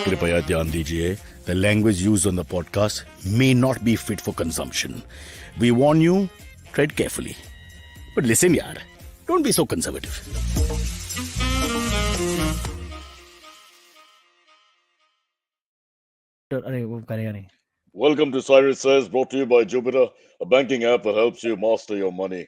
कृपया ध्यान दीजिए, the language used on the podcast may not be fit for consumption. We warn you, tread carefully. But listen yaar, don't be so conservative. अरे वो करेगा नहीं. Welcome to Cyrus Says, brought to you by Jupiter, a banking app that helps you master your money.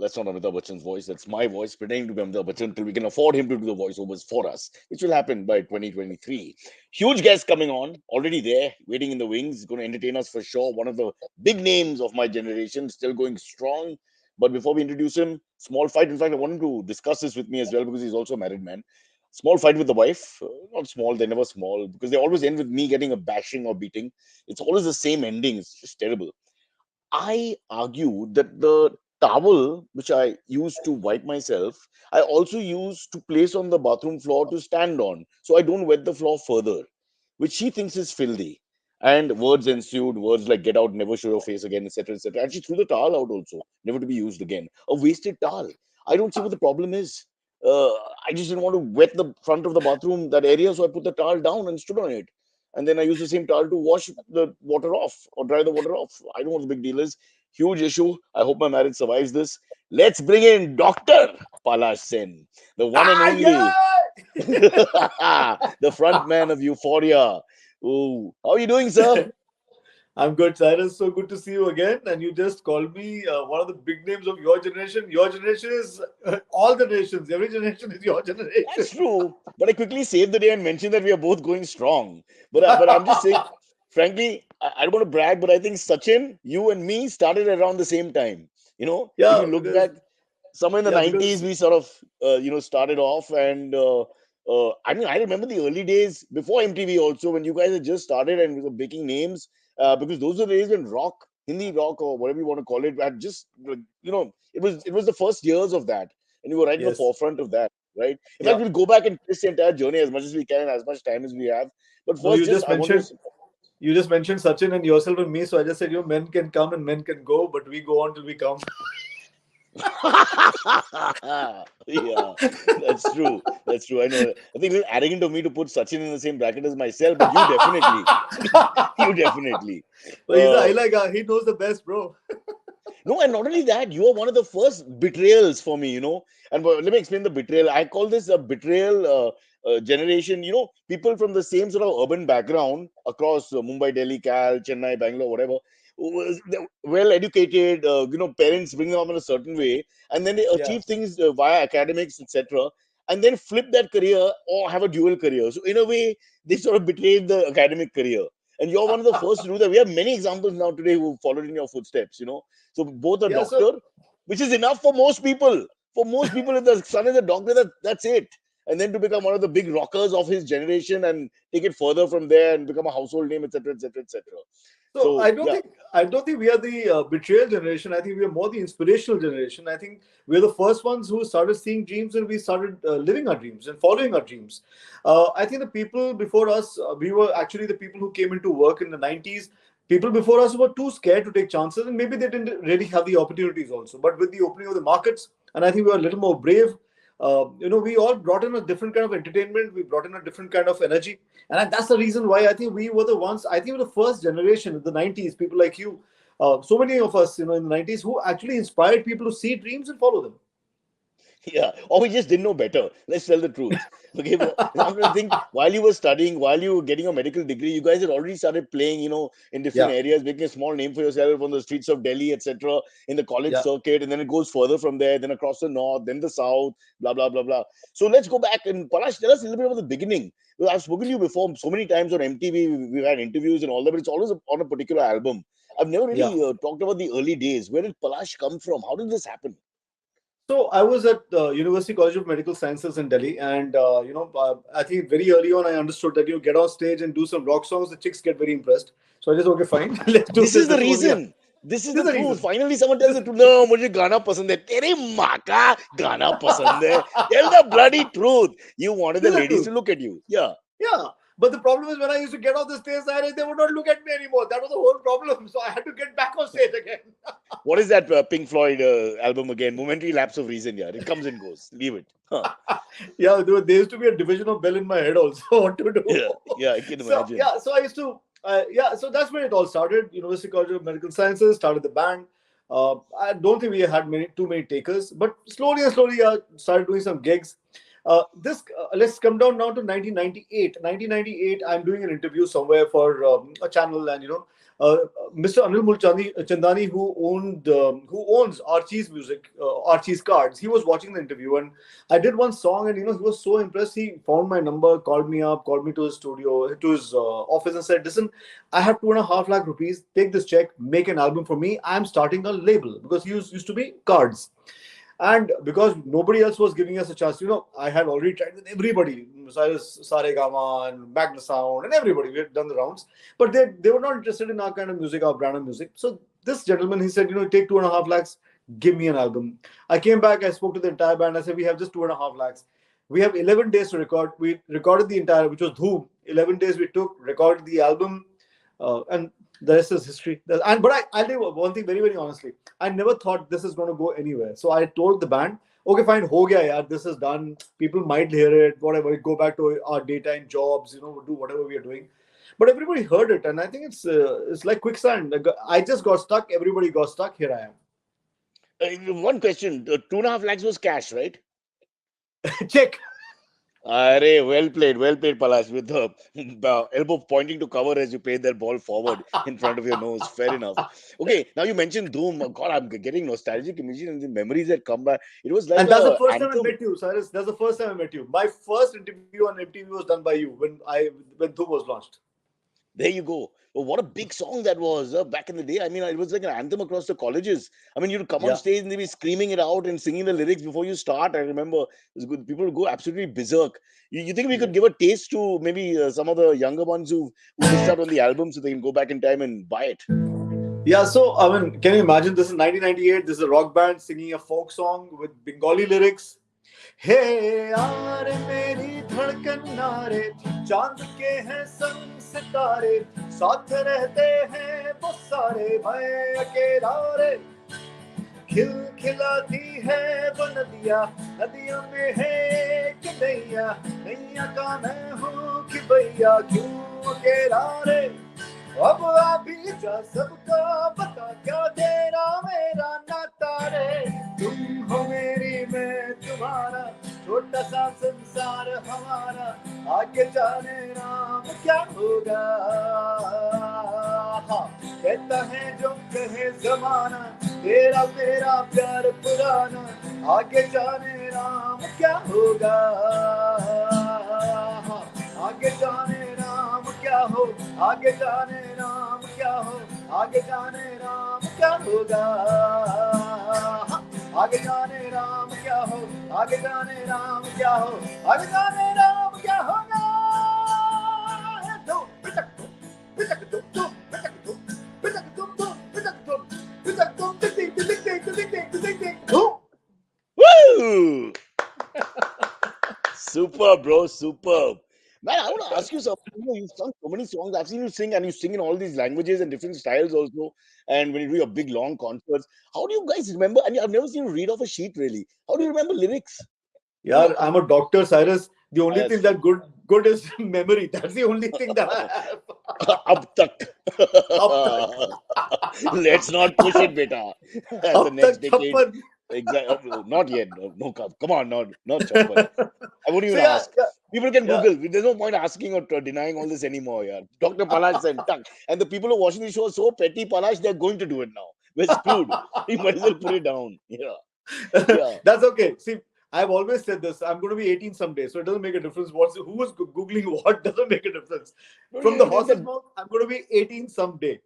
That's not Amitabh Bachchan's voice, that's my voice, pretending to be Amitabh Bachchan till we can afford him to do the voiceovers for us, which will happen by 2023. Huge guest coming on, already there, waiting in the wings, going to entertain us for sure. One of the big names of my generation, still going strong. But before we introduce him, small fight. In fact, I want him to discuss this with me as well because he's also a married man. Small fight with the wife, not small, they're never small because they always end with me getting a bashing or beating. It's always the same ending. It's just terrible. I argue that the towel which I use to wipe myself, I also use to place on the bathroom floor to stand on so I don't wet the floor further, which she thinks is filthy. And words ensued, words like get out, never show your face again, etc. etc. And she threw the towel out also, never to be used again. A wasted towel. I don't see what the problem is. I just didn't want to wet the front of the bathroom, that area, so I put the towel down and stood on it. And then I use the same towel to wash the water off or dry the water off. I don't know what the big deal is. Huge issue. I hope my marriage survives this. Let's bring in Dr. Palash Sen, the one and only, the front man of Euphoria. Ooh. How are you doing, sir? I'm good, Cyrus. So good to see you again. And you just called me one of the big names of your generation. Your generation is all the nations. Every generation is your generation. That's true. But I quickly saved the day and mentioned that we are both going strong. But I'm just saying, frankly, I don't want to brag, but I think Sachin, you and me started around the same time. You know, Yeah, if you look back, somewhere in the 90s, we sort of, started off. And I mean, I remember the early days before MTV also, when you guys had just started and we were making names. Because those are the days when rock, Hindi rock or whatever you want to call it, had just, it was the first years of that. And you were right in the forefront of that, right? In fact, we'll go back and trace the entire journey as much as we can, as much time as we have. But first, you just mentioned Sachin and yourself and me. So I just said, men can come and men can go, but we go on till we come. Yeah, that's true. That's true. I know. I think it's arrogant of me to put Sachin in the same bracket as myself, but you definitely. But he's a highlight guy. He knows the best, bro. No, and not only that, you are one of the first betrayals for me, And let me explain the betrayal. I call this a betrayal generation. People from the same sort of urban background across Mumbai, Delhi, Cal, Chennai, Bangalore, whatever. Well educated, parents bring them up in a certain way, and then they achieve things via academics, etc., and then flip that career or have a dual career. So in a way, they sort of betrayed the academic career. And you're one of the first to do that. We have many examples now today who followed in your footsteps. So both a doctor, which is enough for most people. For most people, if the son is a doctor, that's it. And then to become one of the big rockers of his generation and take it further from there and become a household name, etc., etc., etc. So I don't think we are the betrayal generation. I think we are more the inspirational generation. I think we're the first ones who started seeing dreams and we started living our dreams and following our dreams. I think the people before us, we were actually the people who came into work in the 90s. People before us were too scared to take chances and maybe they didn't really have the opportunities also. But with the opening of the markets, and I think we were a little more brave. We all brought in a different kind of entertainment. We brought in a different kind of energy. And that's the reason why I think we were the ones, I think we were the first generation in the 90s, people like you, so many of us, in the 90s who actually inspired people to see dreams and follow them. Yeah, or we just didn't know better. Let's tell the truth. Okay, I'm going to think while you were studying, while you were getting your medical degree, you guys had already started playing, in different areas, making a small name for yourself on the streets of Delhi, etc., in the college circuit, and then it goes further from there, then across the north, then the south, blah, blah, blah, blah. So let's go back and Palash, tell us a little bit about the beginning. Well, I've spoken to you before so many times on MTV, we've had interviews and all that, but it's always on a particular album. I've never really talked about the early days. Where did Palash come from? How did this happen? So I was at University College of Medical Sciences in Delhi, and I think very early on I understood that you get on stage and do some rock songs, the chicks get very impressed. So I just fine. Let's do this. Is the reason. This is the truth. Reason. Finally, someone tells the truth. No, मुझे गाना पसंद है. तेरे माँ का गाना पसंद है. Tell the bloody truth. You wanted the ladies to look at you. Yeah. Yeah. But the problem is when I used to get off the stage, they would not look at me anymore. That was the whole problem. So I had to get back on stage again. What is that Pink Floyd album again? Momentary lapse of reason, yeah. It comes and goes. Leave it. Huh. Yeah, there used to be a division of bell in my head also. What to do? Yeah, I can imagine. So I used to, so that's when it all started. University College of Medical Sciences, started the band. I don't think we had too many takers, but slowly started doing some gigs. Let's come down now to 1998. 1998, I'm doing an interview somewhere for a channel, and Mr. Anil Chandani, who owns Archie's music, Archie's cards. He was watching the interview, and I did one song, and he was so impressed. He found my number, called me to his studio, to his office, and said, "Listen, I have 2.5 lakh rupees. Take this check, make an album for me. I'm starting a label," because he used to be cards. And because nobody else was giving us a chance, I had already tried with everybody, Cyrus Saregama and Magna Sound and everybody. We had done the rounds, but they were not interested in our kind of music, our brand of music. So this gentleman, he said, take 2.5 lakhs, give me an album. I came back, I spoke to the entire band. I said, we have just 2.5 lakhs. We have 11 days to record. We recorded the entire, which was Dhoom. 11 days we took, recorded the album, and the rest is history. But I'll tell you one thing very, very honestly. I never thought this is going to go anywhere. So I told the band, okay, fine, ho gaya yaar, this is done. People might hear it, whatever. Go back to our daytime jobs, do whatever we are doing. But everybody heard it, and I think it's like quicksand. I just got stuck. Everybody got stuck. Here I am. One question: 2.5 lakhs was cash, right? Check. Well played, Palash, with the elbow pointing to cover as you played that ball forward in front of your nose. Fair enough. Okay, now you mentioned Dhoom. God, I'm getting nostalgic images and the memories that come back. It was like, and that's the first time I met you, Cyrus. That's the first time I met you. My first interview on MTV was done by you when Dhoom was launched. There you go. Well, what a big song that was back in the day. I mean, it was like an anthem across the colleges. I mean, you'd come on stage and they'd be screaming it out and singing the lyrics before you start. I remember it was good. People would go absolutely berserk. You think we could give a taste to maybe some of the younger ones who missed out on the album so they can go back in time and buy it? Yeah, so I mean, can you imagine? This is 1998. This is a rock band singing a folk song with Bengali lyrics. Hey, aare meri dhadkan naare, chand ke hain sang sitare, saath rehte hain wo sare, main akela re. Khil khilati hai wo nadiyan, nadiyon mein hai kanaiya, naiya ka main hu khibaiya, kyun akela re. अब अभी जा सबका पता क्या तेरा मेरा नाता रे, तुम हो मेरी मैं तुम्हारा, छोटा सा संसार हमारा, आगे जाने राम क्या होगा, कहता है जो कहे जमाना, तेरा मेरा प्यार पुराना, आगे जाने राम क्या होगा, आगे जाने राम क्या हो, आगे जाने राम क्या हो, आगे जाने राम क्या होगा, आगे जाने राम क्या हो, आगे जाने राम क्या हो, आगे जाने राम क्या होगा. Woo! Superb, bro, superb. Man, I want to ask you something. You've sung so many songs. I've seen you sing, and you sing in all these languages and different styles also. And when you do your big long concerts, how do you guys remember? I mean, I've never seen you read off a sheet really. How do you remember lyrics? Yeah, I'm a doctor, Cyrus. The only thing that good is memory. That's the only thing that I have. Ab tak. Let's not push it, beta. The next decade. Exactly. Not yet. No, come on, not Chappan. I wouldn't even ask. People can Google. There's no point asking or denying all this anymore. Yeah. Dr. Palash Sen. And the people who are watching the show are so petty, Palash, they're going to do it now. We're screwed. We might as well put it down. Yeah. That's okay. See, I've always said this. I'm going to be 18 someday, so it doesn't make a difference. Who is Googling what doesn't make a difference. From the horse's mouth, I'm going to be 18 someday.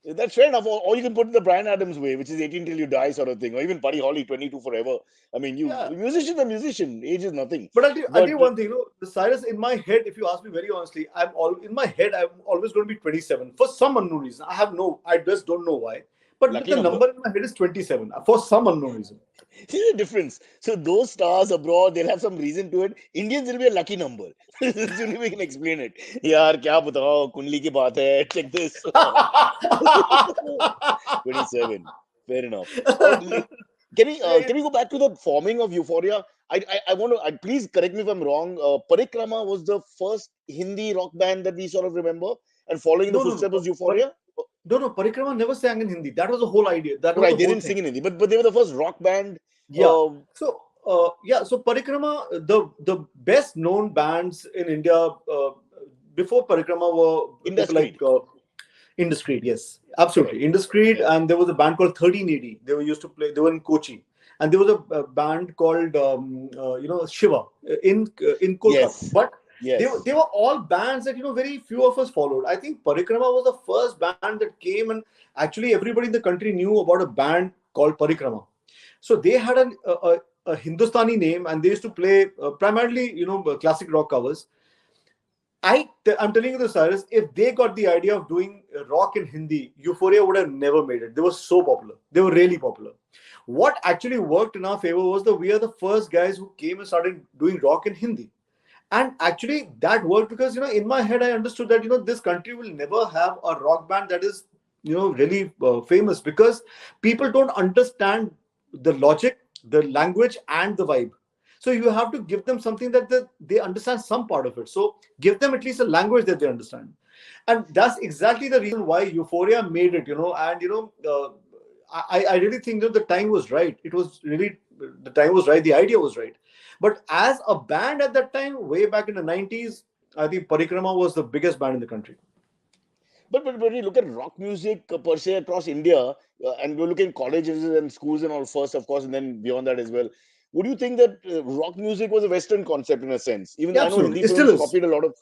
That's fair enough. Or you can put it the Bryan Adams way, which is 18 till you die sort of thing. Or even Buddy Holly, 22 forever. I mean, musician's a musician. Age is nothing. But I'll tell you one thing. The Cyrus, in my head, if you ask me very honestly, I'm always going to be 27. For some unknown reason. I just don't know why. But the number in my head is 27. For some unknown reason. See the difference. So those stars abroad, they'll have some reason to it. Indians will be a lucky number. Only we can explain it. यार क्या बताओ कुंडली की बात है. Check this. 27. Fair enough. Can we go back to the forming of Euphoria? I want to please correct me if I'm wrong. Parikrama was the first Hindi rock band that we sort of remember, and following the No, no, footsteps was no. Euphoria. No, Parikrama never sang in Hindi. That was the whole idea. That was Right, the they whole didn't thing. sing in Hindi, but they were the first rock band. Yeah. Uh, So Parikrama, the best known bands in India before Parikrama were Indiscreet. like Indiscreet. Yes, absolutely Indiscreet. Right. And there was a band called 1380. They were used to play. They were in Kochi, and there was a band called Shiva in Kolkata. Yes. But Yes. they were all bands that very few of us followed. I think Parikrama was the first band that came, and actually everybody in the country knew about a band called Parikrama. So they had a Hindustani name, and they used to play primarily classic rock covers. I'm telling you this, Cyrus, if they got the idea of doing rock in Hindi, Euphoria would have never made it. They were so popular. They were really popular. What actually worked in our favor was that we are the first guys who came and started doing rock in Hindi. And actually that worked because, in my head, I understood that, this country will never have a rock band that is, really famous, because people don't understand the logic, the language, and the vibe. So you have to give them something that they understand some part of it. So give them at least a language that they understand. And that's exactly the reason why Euphoria made it, and, I really think that the time was right. It was really, the time was right. The idea was right. But as a band at that time, way back in the 90s, I think Parikrama was the biggest band in the country. But when you look at rock music per se across India, and we look in colleges and schools and all first, of course, and then beyond that as well, would you think that rock music was a Western concept in a sense? Even though I know Absolutely. Hindi It still films is. copied a lot of.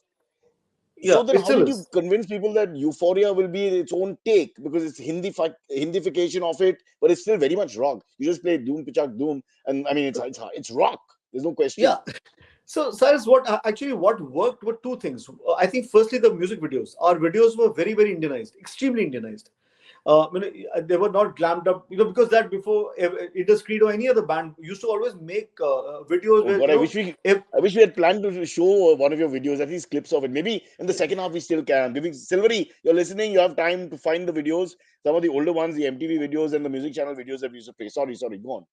Yeah, So then, it how still did you is. convince people that Euphoria will be its own take, because it's Hindification of it, but it's still very much rock. You just play Doom Pichak Doom, and I mean it's rock. There's no question. Yeah. So, Cyrus, what worked were two things. I think, firstly, the music videos. Our videos were very, very Indianized, extremely Indianized. They were not glammed up, because that before Indiscreet or any other band used to always make videos Oh where, God, I wish we had planned to show one of your videos, at least clips of it. Maybe in the second half we still can. Giving Silvery, you're listening, you have time to find the videos. Some of the older ones, the MTV videos and the music channel videos that we used to play. Sorry, go on.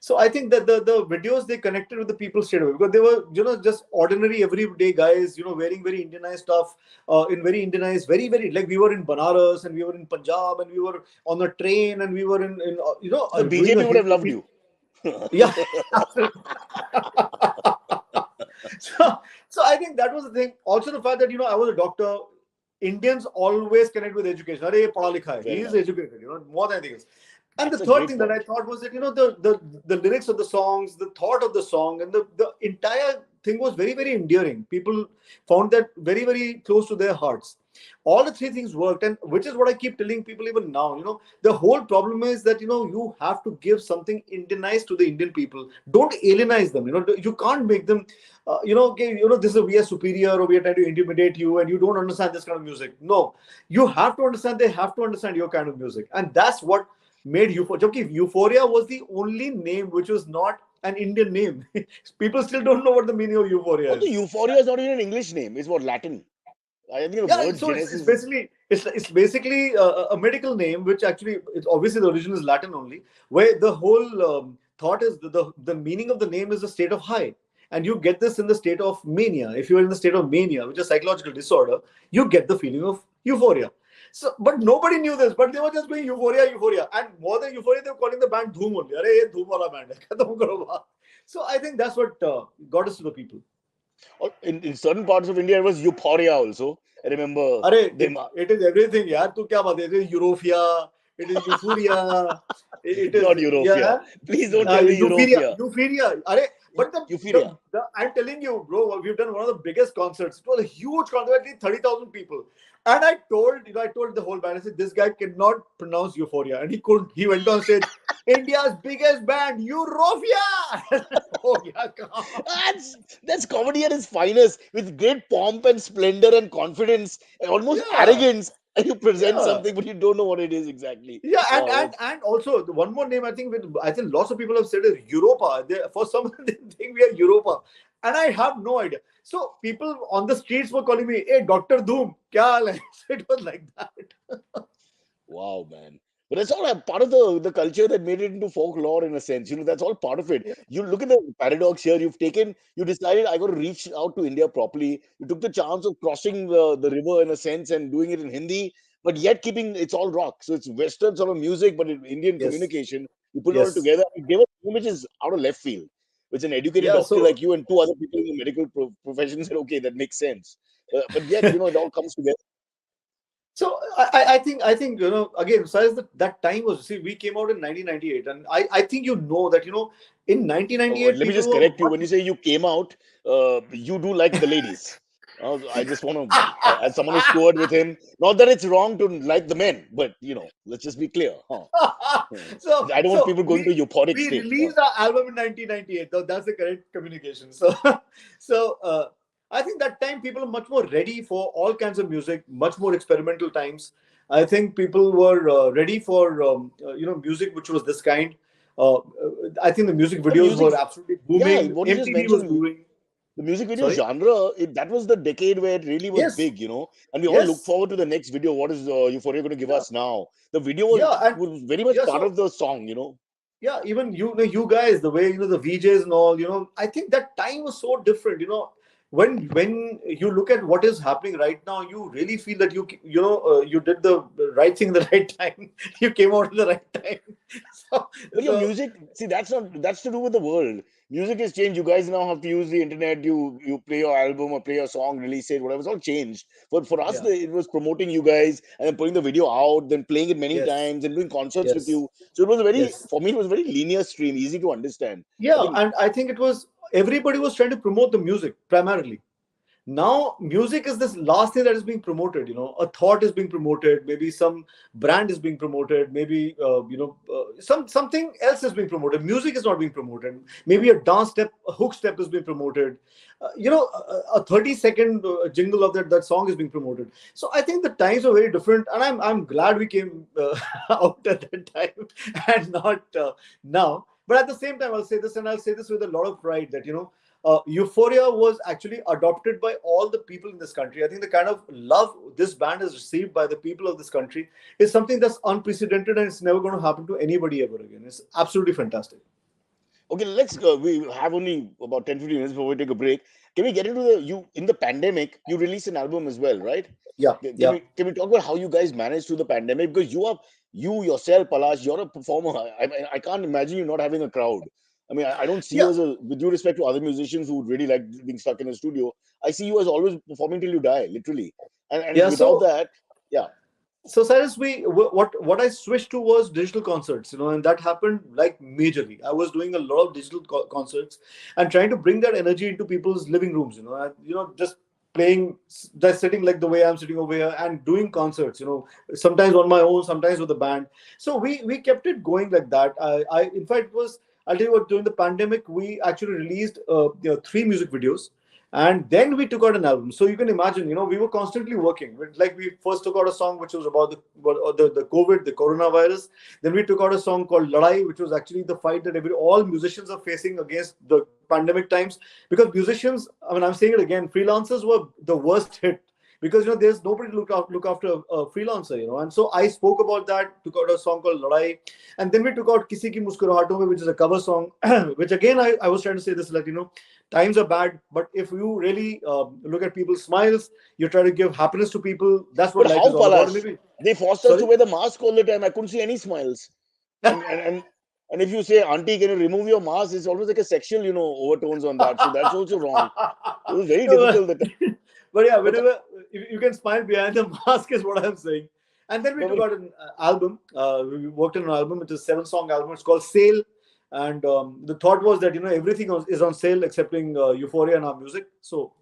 So I think that the videos, they connected with the people straight away, because they were just ordinary everyday guys, wearing very Indianized stuff, in very Indianized, very, very, like we were in Banaras and we were in Punjab and we were on a train and we were in The BJP would have loved you. Yeah. So I think that was the thing. Also the fact that I was a doctor. Indians always connect with education. Arey, padha likha hai. He is educated, more than anything else. And That's the a third great thing that I point. thought was that the lyrics of the songs, the thought of the song, and the entire thing was very, very endearing. People found that very, very close to their hearts. All the three things worked, and which is what I keep telling people even now. The whole problem is that you have to give something Indianized to the Indian people. Don't alienize them. You can't make them. This is we are superior, or we are trying to intimidate you, and you don't understand this kind of music. No, you have to understand. They have to understand your kind of music, and that's what made Euphoria. Euphoria was the only name which was not an Indian name. People still don't know what the meaning of Euphoria Although is. Euphoria is not even an English name, it's what, Latin. I think the Yeah, word so it's genesis. basically a medical name, which actually, it's obviously the origin is Latin only, where the whole thought is the meaning of the name is a state of high. And you get this in the state of mania. If you are in the state of mania, which is a psychological disorder, you get the feeling of euphoria. So, but nobody knew this, but they were just going euphoria. And more than euphoria, they were calling the band Dhoom only. Arey, ye Dhoom wala band hai. Khatam karo ba. So I think that's what got us to the people. In certain parts of India, it was Euphoria also. I remember. Arey, it is everything, yaar. Tu kya baat hai? It is Europia. It is Euphoria. It is Not Europia. yeah. Please don't tell me Europia. Euphoria. Arey, but Euphoria. I'm telling you, bro, we've done one of the biggest concerts. It was a huge concert, at least 30,000 people. And I told the whole band, I said, this guy cannot pronounce Euphoria. And he couldn't. He went on stage, India's biggest band, Euphoria. Oh, yeah, That's comedy at its finest, with great pomp and splendor and confidence and almost arrogance. and you present Yeah. something, but you don't know what it is exactly. Yeah, and Wow, and that's and also the one more name I think lots of people have said is Europa. For some they think we are Europa, and I have no idea. So people on the streets were calling me, "Hey, Doctor Doom, kya haal hai?" So it was like that. wow, man. But that's all a part of the culture that made it into folklore in a sense. That's all part of it. Yeah. You look at the paradox here. You decided I got to reach out to India properly. You took the chance of crossing the river in a sense and doing it in Hindi, but yet keeping it's all rock. So it's Western sort of music, but in Indian Yes. communication. You put it all Yes. together. You gave us images out of left field, which an educated Yeah. doctor So like you and two other people in the medical profession said, okay, that makes sense. But yet, it all comes together. So I think again besides that time was, see, we came out in 1998, and I think that in Oh, 1998 let me people just were correct you. When you say you came out, you do like the ladies. I just want to, much. as someone who's toured with him, not that it's wrong to like the men, but let's just be clear. Huh? so I don't want so people going we to euphoric we state. released our album in 1998, though that's the correct communication. So I think that time people are much more ready for all kinds of music, much more experimental times. I think people were ready for music which was this kind. I think the music The videos music, were absolutely yeah, booming. what you just MTV was mentioned, booming. the music video Sorry. genre, that was the decade where it really was Yes. big. And we all look Yes. forward to the next video. What is Euphoria going to give Yeah. us now? The video was, Yeah. And was very much yeah. part So of the song. yeah, even you guys, the way the VJs and all, I think that time was so different. When you look at what is happening right now, you really feel that you did the right thing at the right time. You came out at the right time. so, But your so music, see, that's to do with the world. Music has changed. You guys now have to use the internet. You play your album or play your song, release it, whatever. It's all changed. But for us, yeah, it was promoting you guys and then putting the video out, then playing it many yes, times and doing concerts with yes, you. So it was yes. for me, it was a very linear stream, easy to understand. I Yeah, think and I think it was everybody was trying to promote the music primarily. Now music is this last thing that is being promoted. A thought is being promoted, maybe some brand is being promoted, maybe something else is being promoted. Music is not being promoted. Maybe a dance step, a hook step is being promoted. A 30-second jingle of that song is being promoted. So I think the times are very different, and I'm glad we came out at that time and not now. But at the same time, I'll say this, and I'll say this with a lot of pride, that Euphoria was actually adopted by all the people in this country. I think the kind of love this band has received by the people of this country is something that's unprecedented, and it's never going to happen to anybody ever again. It's absolutely fantastic. okay, let's go. We have only about 10-15 minutes before we take a break. Can we get into in the pandemic? You released an album as well, right? Yeah, Can yeah. we talk about how you guys managed through the pandemic? Because you yourself, Palash, you're a performer. I can't imagine you not having a crowd. I mean, I don't see Yeah, you as with due respect to other musicians who would really like being stuck in a studio. I see you as always performing till you die, literally. And yeah. without So that, yeah. So Cyrus, what I switched to was digital concerts, and that happened like majorly. I was doing a lot of digital concerts and trying to bring that energy into people's living rooms, just playing, just sitting like the way I'm sitting over here and doing concerts, sometimes on my own, sometimes with a band. So we kept it going like that. I in fact was I'll tell you what, during the pandemic we actually released 3 music videos, and then we took out an album. So you can imagine, we were constantly working. Like, we first took out a song which was about the COVID, the coronavirus. Then we took out a song called Ladai, which was actually the fight that all musicians are facing against the pandemic times. Because musicians, I mean, I'm saying it again, freelancers were the worst hit, because there's nobody to look after a freelancer. And so I spoke about that, took out a song called Ladai, and then we took out Kisi Ki Muskurahaton Mein, which is a cover song, which again I was trying to say this, like, times are bad, but if you really look at people's smiles, you try to give happiness to people. That's what But life how, is all about. Palash? Maybe. They forced us to Sorry. wear the mask all the time. I couldn't see any smiles. And if you say, Auntie, can you remove your mask? It's almost like a sexual, overtones on that. So that's also wrong. It was very No, difficult. but yeah, But whenever you can smile behind the mask is what I'm saying. And then we no, took but out an album. We worked on an album. It's a 7-song album. It's called Sale. And the thought was that everything is on sale excepting Euphoria and our music. So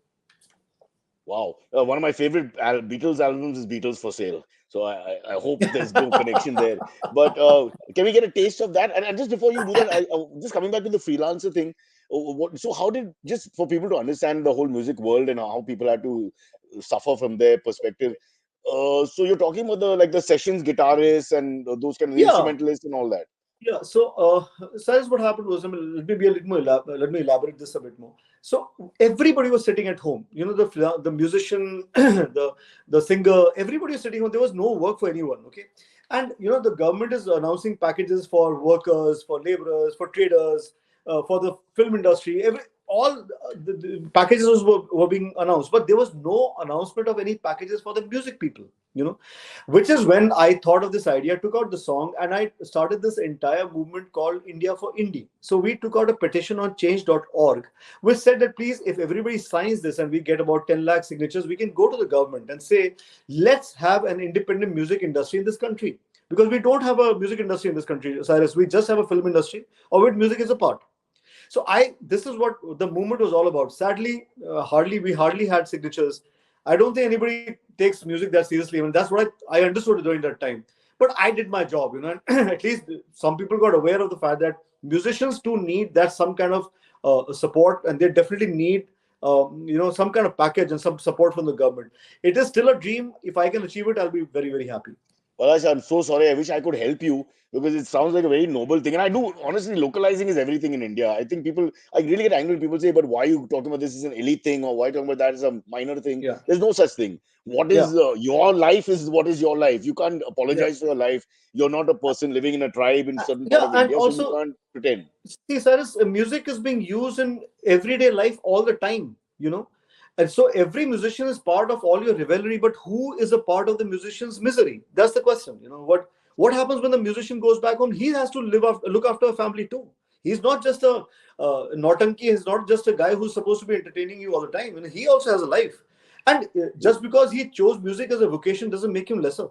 wow. One of my favorite Beatles albums is Beatles for Sale. So I hope there's no connection there. But can we get a taste of that? And just before you do that, just coming back to the freelancer thing. So how did, just for people to understand the whole music world and how people had to suffer from their perspective, So you're talking about the sessions guitarists and those kind of Yeah. instrumentalists and all that. Yeah. So, Cyrus, what happened was, I mean, let me be a little more let me elaborate this a bit more. So everybody was sitting at home. You know, the musician, the singer, everybody was sitting home. There was no work for anyone. Okay, and you know, the government is announcing packages for workers, for laborers, for traders, for the film industry. All the packages were being announced, but there was no announcement of any packages for the music people. You know, which is when I thought of this idea, took out the song, and I started this entire movement called India for Indie. So we took out a petition on change.org, which said that please, if everybody signs this and we get about 10 lakh signatures, we can go to the government and say, let's have an independent music industry in this country. Because we don't have a music industry in this country, Cyrus. We just have a film industry of which music is a part. So this is what the movement was all about. Sadly, we hardly had signatures. I don't think anybody takes music that seriously. I mean, that's what I understood during that time. But I did my job, you know, and at least some people got aware of the fact that musicians too need that some kind of support, and they definitely need, you know, some kind of package and some support from the government. It is still a dream. If I can achieve it, I'll be very, very happy. Palash, I'm so sorry. I wish I could help you because it sounds like a very noble thing. And I do, honestly, localizing is everything in India. I think I really get angry when people say, but why are you talking about this as an elite thing, or why are you talking about that as a minor thing? Yeah. There's no such thing. What is your life is what is your life. You can't apologize for your life. You're not a person living in a tribe in certain part of India, also, so you can't pretend. See, Cyrus, music is being used in everyday life all the time, you know. And so every musician is part of all your revelry, but who is a part of the musician's misery? That's the question. You know, what happens when the musician goes back home? He has to look after a family too. He's not just a nautanki. He's not just a guy who's supposed to be entertaining you all the time. And he also has a life. And just because he chose music as a vocation doesn't make him lesser.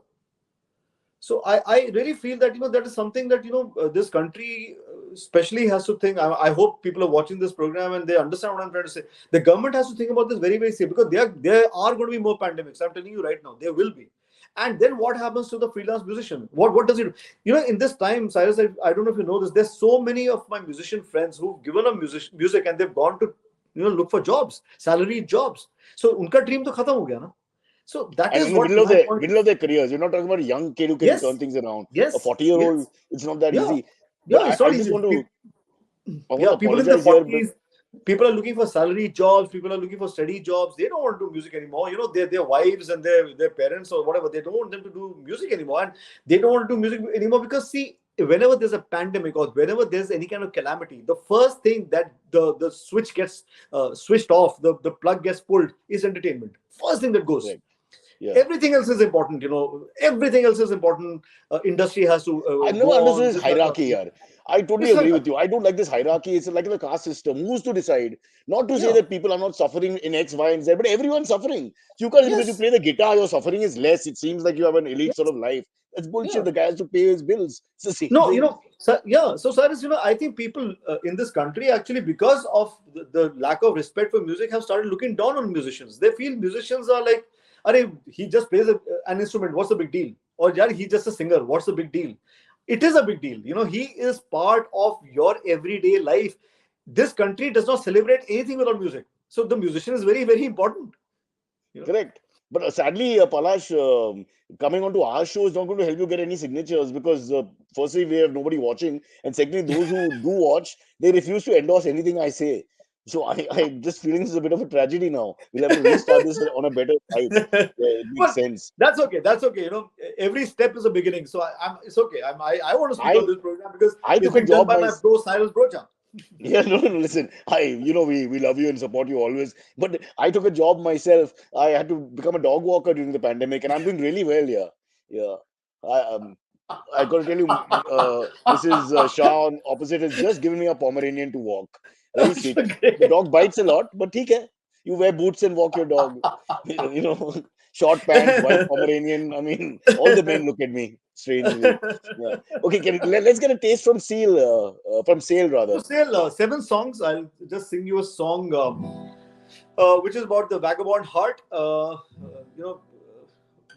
So I really feel that, you know, that is something that, you know, this country especially has to think. I hope people are watching this program and they understand what I'm trying to say. The government has to think about this very, very seriously, because there are going to be more pandemics. I'm telling you right now, there will be. And then what happens to the freelance musician? What does it do? You know, in this time, Cyrus, I don't know if you know this, there's so many of my musician friends who've given up music and they've gone to, you know, look for jobs, salaried jobs. So unka dream to khatam ho gaya na. So that is what middle of their careers. You're not talking about a young kid who can turn things around. Yes. A 40-year-old, it's not that easy. Yeah, it's not easy. People in their 40s, people are looking for salary jobs. People are looking for steady jobs. They don't want to do music anymore. You know, their wives and their parents or whatever, they don't want them to do music anymore, and they don't want to do music anymore because, see, whenever there's a pandemic or whenever there's any kind of calamity, the first thing that the switch gets switched off, the plug gets pulled, is entertainment. First thing that goes. Right. Yeah. Everything else is important, you know. Everything else is important. Industry has to. I never understood this hierarchy here. I totally agree with you. I don't like this hierarchy. It's like the caste system. Who's to decide? Not to say that people are not suffering in X, Y, and Z, but everyone's suffering. You can't, because you play the guitar, your suffering is less. It seems like you have an elite sort of life. That's bullshit. The guy has to pay his bills. It's the same thing. You know, So, Cyrus, you know, I think people in this country actually, because of the lack of respect for music, have started looking down on musicians. They feel musicians are like, he just plays an instrument. What's the big deal? Or he's just a singer. What's the big deal? It is a big deal. You know, he is part of your everyday life. This country does not celebrate anything without music. So the musician is very, very important. You know? Correct. But sadly, Palash, coming onto our show is not going to help you get any signatures because, firstly, we have nobody watching. And secondly, those who do watch, they refuse to endorse anything I say. So I'm just feeling this is a bit of a tragedy now. We'll have to restart this on a better side. It makes sense. That's okay. You know, every step is a beginning. So it's okay. I want to speak on this program because I took a job by my bro Cyrus Brocha. Yeah, no, listen. We love you and support you always. But I took a job myself. I had to become a dog walker during the pandemic, and I'm doing really well here. Yeah. I got to tell you, Mrs. Shah on opposite has just given me a Pomeranian to walk. Very sweet. The dog bites a lot, but okay. You wear boots and walk your dog. You know, short pants, white Pomeranian. I mean, all the men look at me strangely. Yeah. Okay, let's get a taste from Sale rather. So Sale, 7 songs. I'll just sing you a song, which is about the vagabond heart. You know,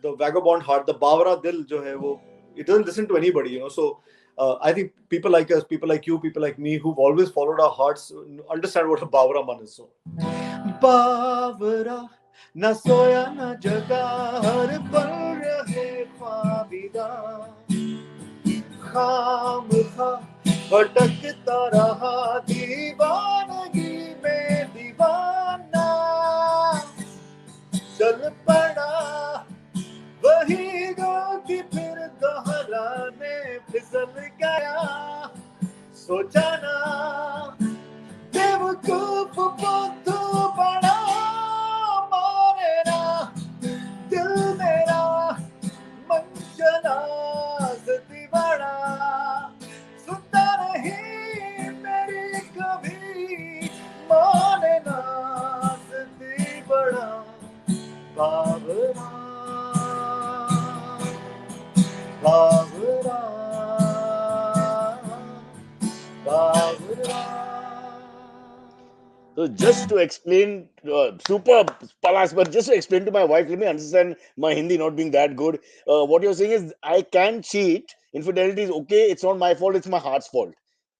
the vagabond heart, the Bawra Dil, jo hai, wo, it doesn't listen to anybody. You know, so. I think people like us, people like you, people like me, who've always followed our hearts, understand what a Bawra man is. So, Bawra न सोया न जगा हर पल रहे ख्वाबिदा खाम खा भटकता रहा दीवानगी में दीवाना चल पड़ा वही गलती फिर दोहराने फिसल गया सोचा ना बेवकूफ बुद्धू बड़ा मारे ना दिल मेरा मंचना सती बड़ा सुनता नहीं मेरी कभी माने ना सती बड़ा Babra Babra Babra. So just to explain, super Palash, but just to explain to my wife, let me understand my Hindi not being that good. What you're saying is I can cheat. Infidelity is okay. It's not my fault. It's my heart's fault.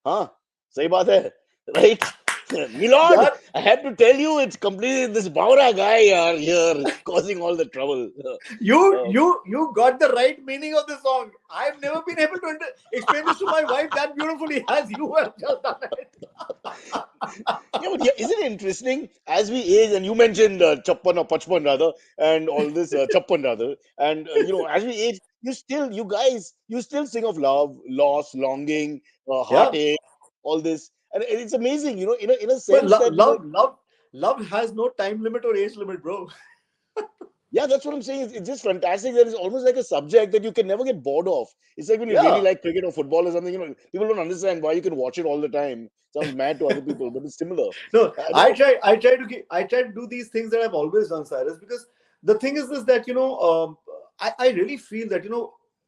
Huh? Sahi baat hai, right? Milord, Yeah. I have to tell you, it's completely this Baura guy here causing all the trouble. You got the right meaning of the song. I've never been able to explain this to my wife that beautifully as you have just done it. Yeah, but yeah, isn't it interesting? As we age, and you mentioned Chappan or Pachpan rather, and all this Chappan rather, and as we age, you guys, you still sing of love, loss, longing, Yeah, heartache, all this, and it's amazing, in a but sense that love has no time limit or age limit, bro. yeah, that's what I'm saying. It's just fantastic. That it's almost like a subject that you can never get bored of. It's like when you really Yeah. like cricket or football or something. People don't understand why you can watch it all the time. Sounds mad to other people, but it's similar. No, No, I try to do these things that I've always done, Cyrus, because the thing is this that I really feel that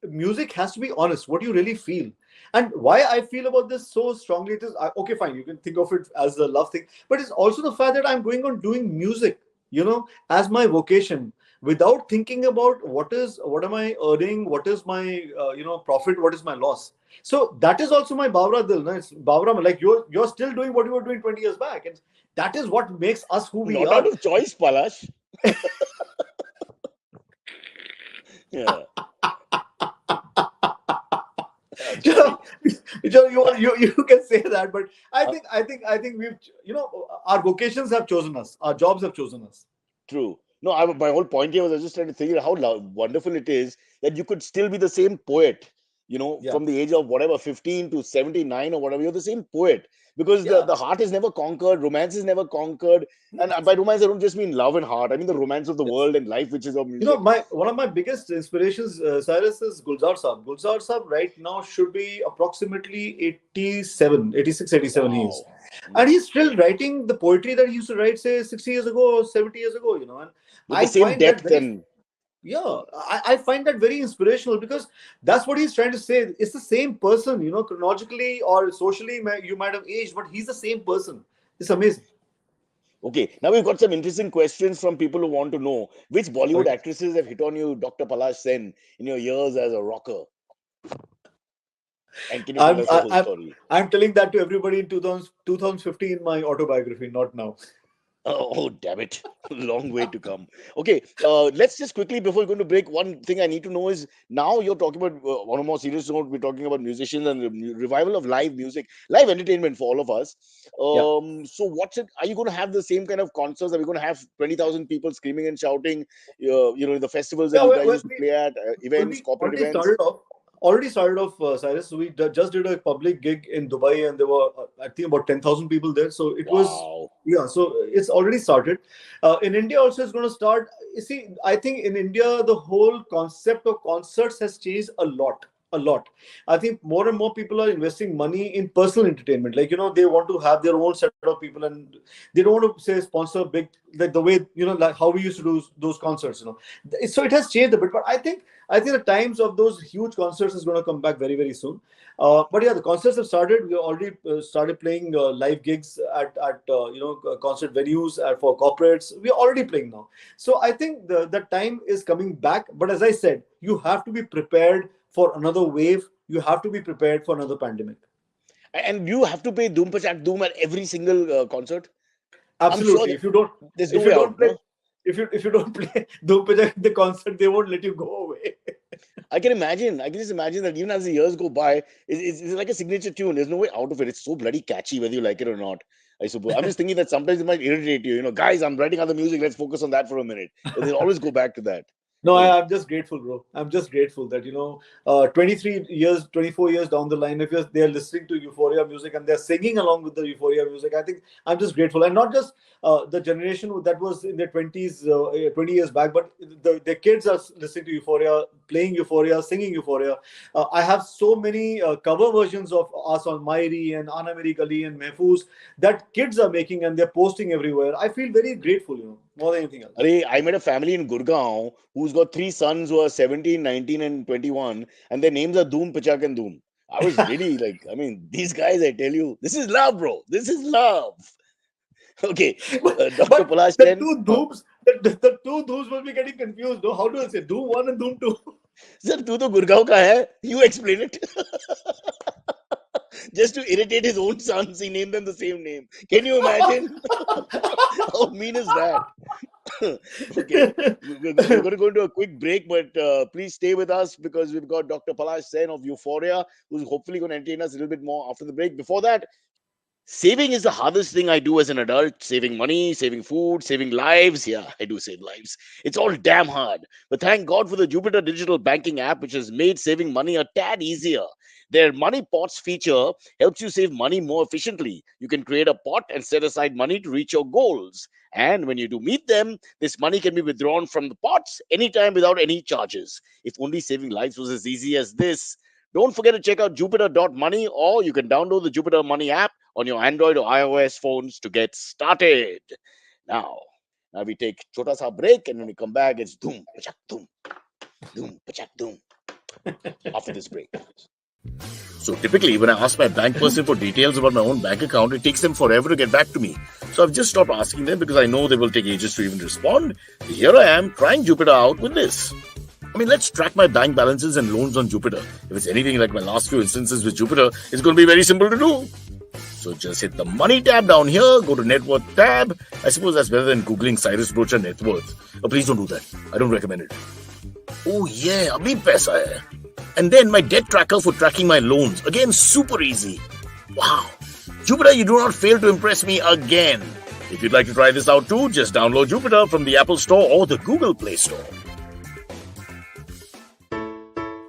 music has to be honest. What you really feel, and why I feel about this so strongly. It is okay, fine. You can think of it as a love thing, but it's also the fact that I'm going on doing music, as my vocation, without thinking about what am I earning, what is my profit, what is my loss. So that is also my Bawra Dil. No? It's Bawra, like you're still doing what you were doing 20 years back. And that is what makes us who we not out are. of choice, Palash. Yeah. You know, you can say that, but I think we've our vocations have chosen us, our jobs have chosen us. True. No, my whole point here was I was just trying to think how wonderful it is that you could still be the same poet, Yeah, from the age of whatever, 15 to 79 or whatever. You're the same poet because yeah. the heart is never conquered, romance is never conquered. And by romance, I don't just mean love and heart. I mean the romance of the Yes. world and life, which is of music. My one of my biggest inspirations, Cyrus, is Gulzar Saab. Gulzar Saab right now should be approximately 87, 86, 87 he is. Wow. And he's still writing the poetry that he used to write, say, 60 years ago or 70 years ago, and With I the same find that depth very, and yeah, I find that very inspirational because that's what he's trying to say. It's the same person, chronologically or socially, you might have aged, but he's the same person. It's amazing. okay, now we've got some interesting questions from people who want to know which Bollywood Okay. actresses have hit on you, Dr. Palash Sen, in your years as a rocker. And can you tell I'm, us the I, whole I'm, story? I'm telling that to everybody in 2015, my autobiography, not now. Oh, damn it. Long way to come. Okay, let's just quickly, before we're going to break, one thing I need to know is now you're talking about, on a more serious note, we're talking about musicians and the revival of live music, live entertainment for all of us. Yeah. So, are you going to have the same kind of concerts? Are we going to have 20,000 people screaming and shouting, the festivals that Yeah, you guys used to play at, events, we corporate already events? started off, Cyrus. We just did a public gig in Dubai, and there were I think about 10,000 people there. So it was, Wow. yeah. So it's already started. In India also, it's going to start. You see, I think in India the whole concept of concerts has changed a lot. A lot. I think more and more people are investing money in personal entertainment. Like they want to have their own set of people, and they don't want to say sponsor big like the way like how we used to do those concerts. So it has changed a bit, but I think the times of those huge concerts is going to come back very, very soon. But yeah, the concerts have started. We already started playing live gigs at concert venues for corporates. We are already playing now. So I think the time is coming back. But as I said, you have to be prepared for another wave. You have to be prepared for another pandemic. And you have to pay Doom Pachak Doom at every single concert? I'm sure Absolutely. there's no If you way don't out, play, no? if you don't play Dhoom Pajak in the concert, they won't let you go away. I can imagine. I can just imagine that even as the years go by, it's like a signature tune. There's no way out of it. It's so bloody catchy, whether you like it or not. I suppose. I'm just thinking that sometimes it might irritate you. You know, guys, I'm writing other music. Let's focus on that for a minute. But they'll always go back to that. No, I'm just grateful, bro. I'm just grateful that 23 years, 24 years down the line, if they're listening to Euphoria music and they're singing along with the Euphoria music, I think I'm just grateful. And not just the generation that was in their 20s, 20 years back, but the kids are listening to Euphoria, playing Euphoria, singing Euphoria. I have so many cover versions of us on Maeri and Ana Meri Gali and Mehfooz that kids are making and they're posting everywhere. I feel very grateful, more than anything else. I met a family in Gurgaon who's got 3 sons who are 17, 19, and 21, and their names are Dhoom, Pachak, and Dhoom. I was really these guys, I tell you, this is love, bro. This is love. Okay, Dr. Palash Sen. The two Dhooms will be getting confused. No? How do I say Dhoom 1 and Dhoom 2? Sir, tu to Gurgaon ka hai. You explain it. Just to irritate his own sons, he named them the same name. Can you imagine? How mean is that? Okay, we're going to go into a quick break, but please stay with us because we've got Dr. Palash Sen of Euphoria, who's hopefully going to entertain us a little bit more after the break. Before that, saving is the hardest thing I do as an adult. Saving money, saving food, saving lives. Yeah, I do save lives. It's all damn hard. But thank God for the Jupiter digital banking app, which has made saving money a tad easier. Their Money Pots feature helps you save money more efficiently. You can create a pot and set aside money to reach your goals. And when you do meet them, this money can be withdrawn from the pots anytime without any charges. If only saving lives was as easy as this. Don't forget to check out Jupiter.money, or you can download the Jupiter Money app on your Android or iOS phones to get started. Now we take chota sa break, and when we come back, it's Dhoom, Pachak, Dhoom, Dhoom, Pachak, Dhoom. After this break. So typically, when I ask my bank person for details about my own bank account, it takes them forever to get back to me. So I've just stopped asking them because I know they will take ages to even respond. Here I am trying Jupiter out with this. I mean, let's track my bank balances and loans on Jupiter. If it's anything like my last few instances with Jupiter, it's going to be very simple to do. So just hit the money tab down here, go to net worth tab. I suppose that's better than Googling Cyrus Brocha net worth. Oh, please don't do that. I don't recommend it. Oh yeah, abhi paisa hai. And then my debt tracker for tracking my loans. Again, super easy. Wow. Jupiter, you do not fail to impress me again. If you'd like to try this out too, just download Jupiter from the Apple Store or the Google Play Store.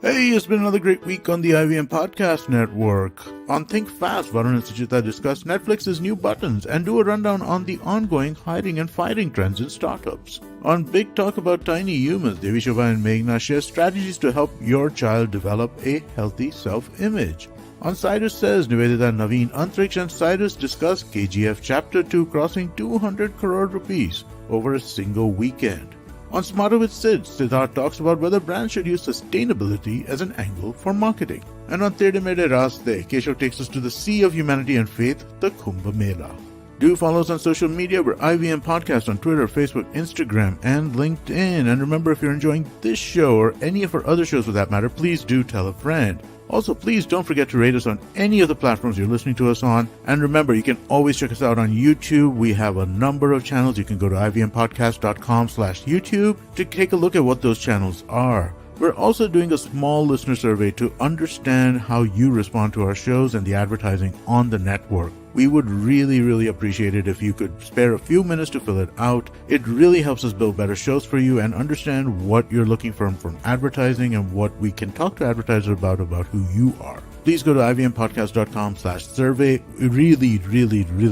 Hey, it's been another great week on the IVM Podcast Network. On Think Fast, Varun and Suchita discuss Netflix's new buttons and do a rundown on the ongoing hiring and firing trends in startups. On Big Talk About Tiny Humans, Devi Shobha and Meghna share strategies to help your child develop a healthy self-image. On Cyrus Says, Nivedita, Naveen, Antriksh and Cyrus discuss KGF Chapter 2 crossing 200 crore rupees over a single weekend. On Smarter with Sid, Siddharth talks about whether brands should use sustainability as an angle for marketing. And on Tede Mede Raste, Keshav takes us to the Sea of Humanity and Faith, the Kumbh Mela. Do follow us on social media. We're IVM Podcast on Twitter, Facebook, Instagram, and LinkedIn. And remember, if you're enjoying this show or any of our other shows for that matter, please do tell a friend. Also, please don't forget to rate us on any of the platforms you're listening to us on. And remember, you can always check us out on YouTube. We have a number of channels. You can go to ivmpodcast.com/YouTube to take a look at what those channels are. We're also doing a small listener survey to understand how you respond to our shows and the advertising on the network. We would really appreciate it if you could spare a few minutes to fill it out. It really helps us build better shows for you and understand what you're looking for from advertising and what we can talk to advertisers about who you are. Please go to ivmpodcast.com/survey. It really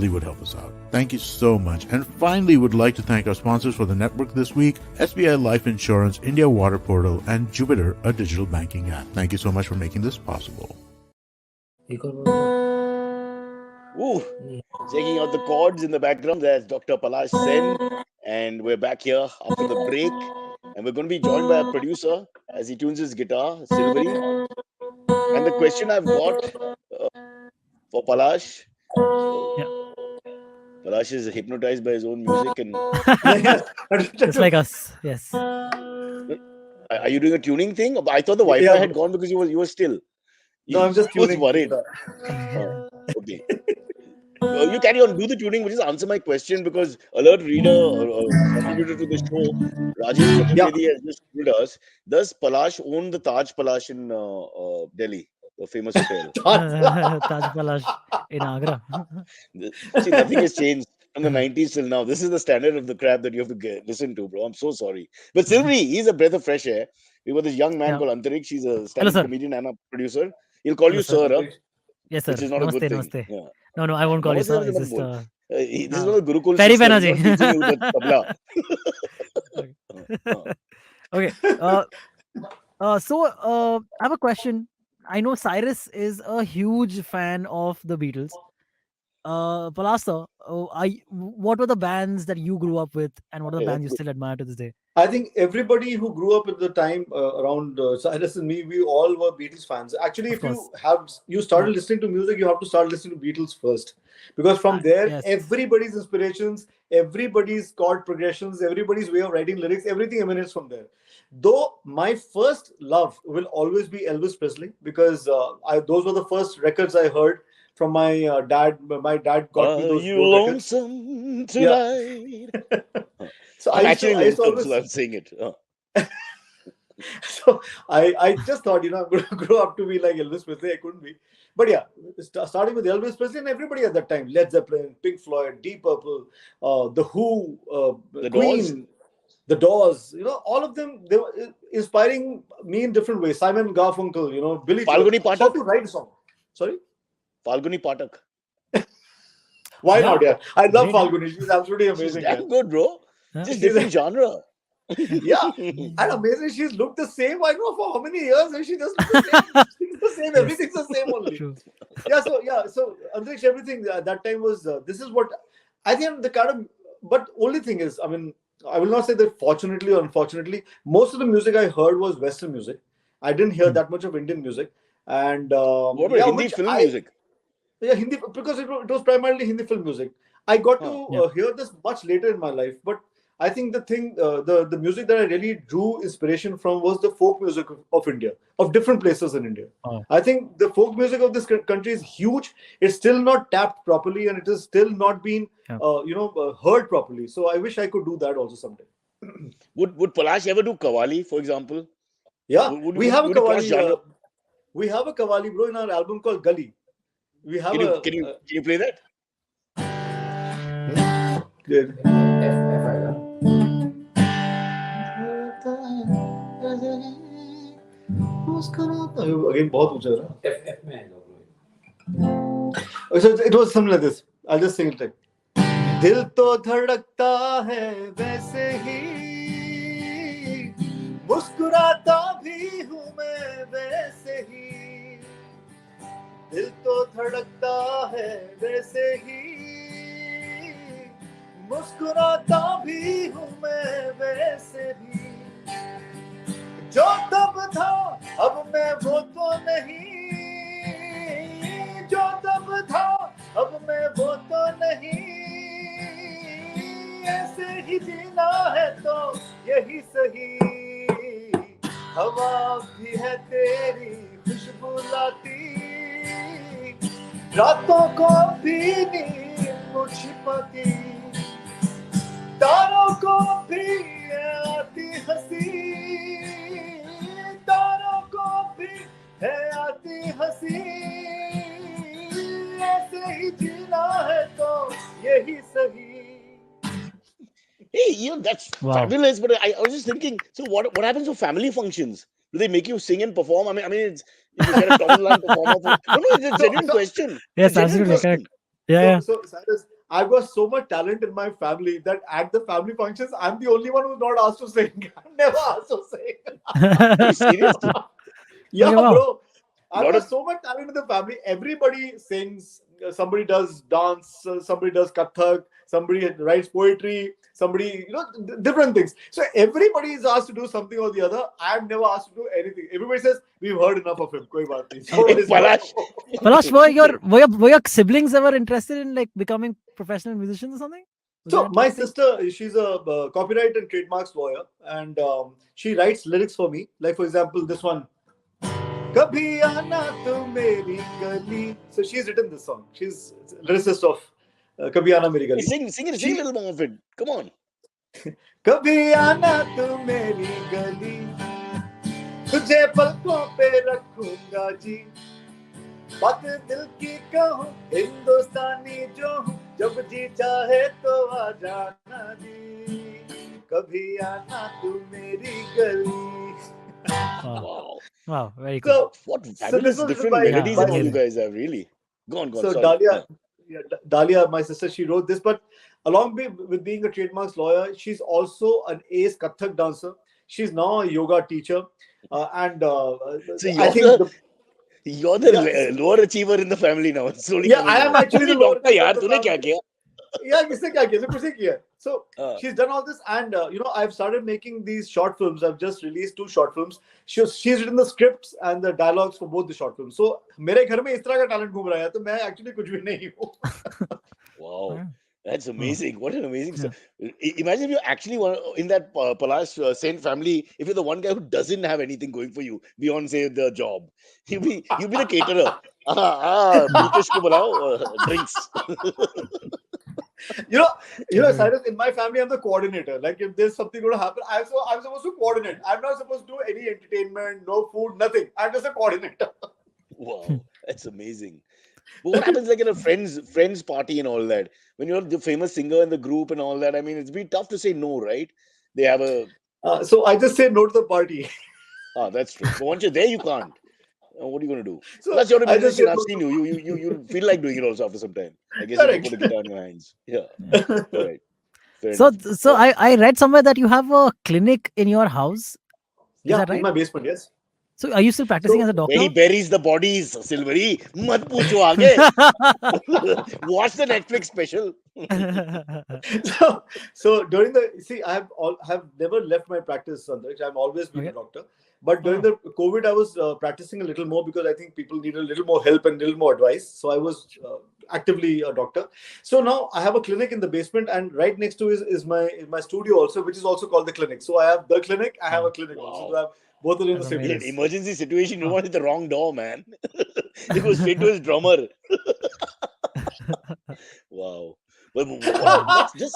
would help us out. Thank you so much. And finally, would like to thank our sponsors for the network this week, SBI Life Insurance, India Water Portal, and Jupiter, a digital banking app. Thank you so much for making this possible. Ooh, checking out the chords in the background. There's Dr. Palash Sen, and we're back here after the break. And we're going to be joined by a producer as he tunes his guitar, Silvery. And the question I've got for Palash. Palash is hypnotized by his own music. And just like us, yes. Are you doing a tuning thing? I thought the Wi-Fi had gone because you were still. No, I'm just tuning. I was worried. Okay. You carry on, do the tuning, which is answer my question, because alert reader contributor to the show, Rajesh Chaturvedi, has just told us, does Palash own the Taj Palash in Delhi, the famous hotel? Taj Palash in Agra. See, nothing has changed from the 90s till now. This is the standard of the crap that you have to listen to, bro. I'm so sorry. But Silvery, he's a breath of fresh air. We got this young man Yeah. called Antariksh. He's a Hello, stand-up sir. comedian and a producer. He'll call you Hello, sir, huh? Yes, sir. Which is not a good Namaste, thing. namaste. Yeah. No, I won't call you Namaste, sir. namaste, It's mat just bol. This is not a Gurukul Very system. He's Banerjee. not teaching you the tabla. Okay. So I have a question. I know Cyrus is a huge fan of the Beatles. Palash, sir, what were the bands that you grew up with, and what are the Yeah, bands you that's still admire to this day? I think everybody who grew up at the time around Cyrus and me, we all were Beatles fans. Actually, Of if course. you started listening to music, you have to start listening to Beatles first, because from there, Yes. everybody's inspirations, everybody's chord progressions, everybody's way of writing lyrics, everything emanates from there. Though my first love will always be Elvis Presley, because those were the first records I heard from my dad. My dad got me Are those you records. lonesome Yeah. tonight? So I'm I used actually to lonesome, always. so I'm saying it. So I just thought, I'm going to grow up to be like Elvis Presley. I couldn't be. But yeah, starting with Elvis Presley and everybody at that time, Led Zeppelin, Pink Floyd, Deep Purple, The Who, The Queen, Doors? The Doors, all of them, they were inspiring me in different ways. Simon Garfunkel, Billy Joel. Falguni How Pathak? to write a song. Sorry? Falguni Pathak. Why Yeah. not? Yeah, I love Great. Falguni. She's absolutely She's amazing. damn Yeah. good, bro. Huh? Just different genre. Yeah, and amazing. She's looked the same. I don't know for how many years, and she just looked the same. She's the same. Yes. Everything's the same only. True. So Andriksh, everything that time was. This is what I think the kind of. But only thing is, I mean, I will not say that fortunately or unfortunately, most of the music I heard was Western music. I didn't hear that much of Indian music, and What about Hindi which film music? Yeah, Hindi, because it was primarily Hindi film music. I got to hear this much later in my life, but I think the music that I really drew inspiration from was the folk music of India, of different places in India. Oh. I think the folk music of this country is huge. It's still not tapped properly, and it is still not been, heard properly. So I wish I could do that also someday. Would Palash ever do Qawwali, for example? Yeah, we have a would it cross genre? Qawwali. We have a Qawwali, bro, in our album called Gully. We have Can you play that? Good. Again, बहुत ऊंचा है ना? F में आएगा bro. So it was something like this. I'll just sing it like. दिल तो धड़कता है वैसे ही, मुस्कुराता भी हूँ मैं वैसे ही. दिल तो धड़कता है वैसे ही, मुस्कुराता भी हूँ मैं वैसे ही. जो तब था अब मैं वो तो नहीं, जो तब था अब मैं वो तो नहीं. ऐसे ही जीना है तो यही सही. हवा भी है तेरी खुशबू लाती, रातों को भी नींद छिपाती, तारों को भी आती हंसी, तारों को भी है आती हंसी. ऐसे ही जीना है तो यही सही. Hey, that's fabulous. But I was just thinking, so what happens to family functions? Do they make you sing and perform? I mean, it's you get a Tom line performer. No, it's a genuine question. Yes, It's a genuine absolutely question. correct. Yeah. So Cyrus, I've got so much talent in my family that at the family functions, I'm the only one who's not asked to sing. I'm never asked to sing. Are you serious? Yeah, Okay, wow. bro. I've Lot got of- so much talent in the family. Everybody sings. Somebody does dance. Somebody does Kathak. Somebody writes poetry. Somebody, different things. So everybody is asked to do something or the other. I've never asked to do anything. Everybody says, we've heard enough of him. Koi baat nahi. So Hey, it's Palash. Palash, were your siblings ever interested in like becoming professional musicians or something? Was So that my something? sister, she's a copyright and trademarks lawyer, and she writes lyrics for me. Like for example, this one. Kabhi aana tu meri gali. So she's written this song. She's lyricist of Kabhi aana meri gali. Sing a little more of it. Come on. Kabhi aana tu meri gali. Tujhe palkon pe rakhunga ji. बात दिल की कहूँ हिंदुस्तानी जो हूँ जब जी चाहे तो आ जाना जी कभी आना तू मेरी गली. Wow, very cool. What fabulous different melodies and all you guys have, really. Go on. So sorry. Dahlia, my sister, she wrote this, but along with being a trademarks lawyer, she's also an ace Kathak dancer. She's now a yoga teacher, and So I think you're the lower achiever in the family now. Slowly I am actually the lower achiever. तूने क्या किया? Yeah, किसने क्या किया? कुछ नहीं किया. So she's done all this, and I've started making these short films. I've just released 2 short films. She's written the scripts and the dialogues for both the short films. So मेरे घर में इस तरह का talent घूम रहा है, तो मैं actually कुछ भी नहीं हूँ. Wow. That's amazing. What an amazing stuff. Imagine if you're actually in that Palash Sen family, if you're the one guy who doesn't have anything going for you beyond, say, the job. You'll be the caterer. British ko bulao, drinks. Cyrus, in my family, I'm the coordinator. Like, if there's something going to happen, I'm supposed to coordinate. I'm not supposed to do any entertainment, no food, nothing. I'm just a coordinator. Wow, that's amazing. But what happens like in a friends party and all that? When you're the famous singer in the group and all that, I mean, it's be tough to say no, right? They have a... So I just say no to the party. That's true. But once you're there, you can't. What are you going to do? So plus, you're a musician. I've seen you. You feel like doing it also after some time. I guess you put a guitar in your hands. Yeah. Right. So I read somewhere that you have a clinic in your house. Is that right? In my basement, yes. So are you still practicing as a doctor? Where he buries the bodies, Silvery. Mat pucho aage. Watch the Netflix special. So during I have never left my practice, Sandhya. I've always been a doctor. But during the COVID, I was practicing a little more because I think people need a little more help and a little more advice. So I was actively a doctor. So now I have a clinic in the basement, and right next to is my studio also, which is also called the clinic. So I have the clinic, I have a clinic also. So I have both are in the same place. Emergency situation, you wanted the wrong door, man. It goes straight to his drummer. Wow. That's just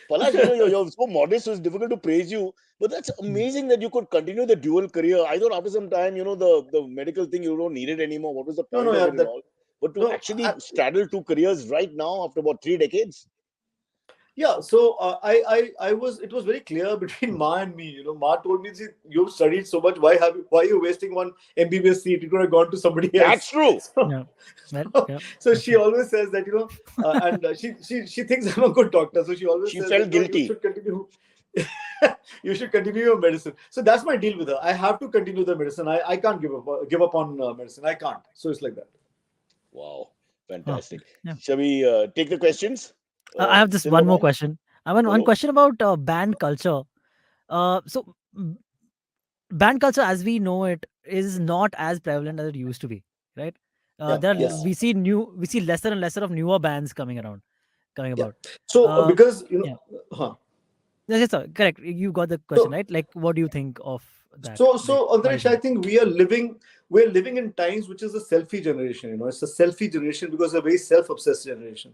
Palash, you're so modest, so it's difficult to praise you. But that's amazing that you could continue the dual career. I thought after some time, the medical thing, you don't need it anymore. What was the point of it all? But to actually straddle 2 careers right now after about 3 decades. Yeah, so it was very clear between Ma and me. Ma told me, you've studied so much. Why are you wasting one MBBS seat? You could have gone to somebody else. That's true. So she always says that, and she thinks I'm a good doctor. So she always says felt guilty. You should continue your medicine. So that's my deal with her. I have to continue the medicine. I can't give up on medicine. I can't. So it's like that. Wow, fantastic. Shall we take the questions? I have just one more question. I have one question about band culture. So band culture, as we know it, is not as prevalent as it used to be, right? We see lesser and lesser of newer bands coming about. So because Yes, sir. Correct. You got the question right. Like, what do you think of that? So Andresh, I think we're living in times which is a selfie generation. It's a selfie generation because it's a very self-obsessed generation.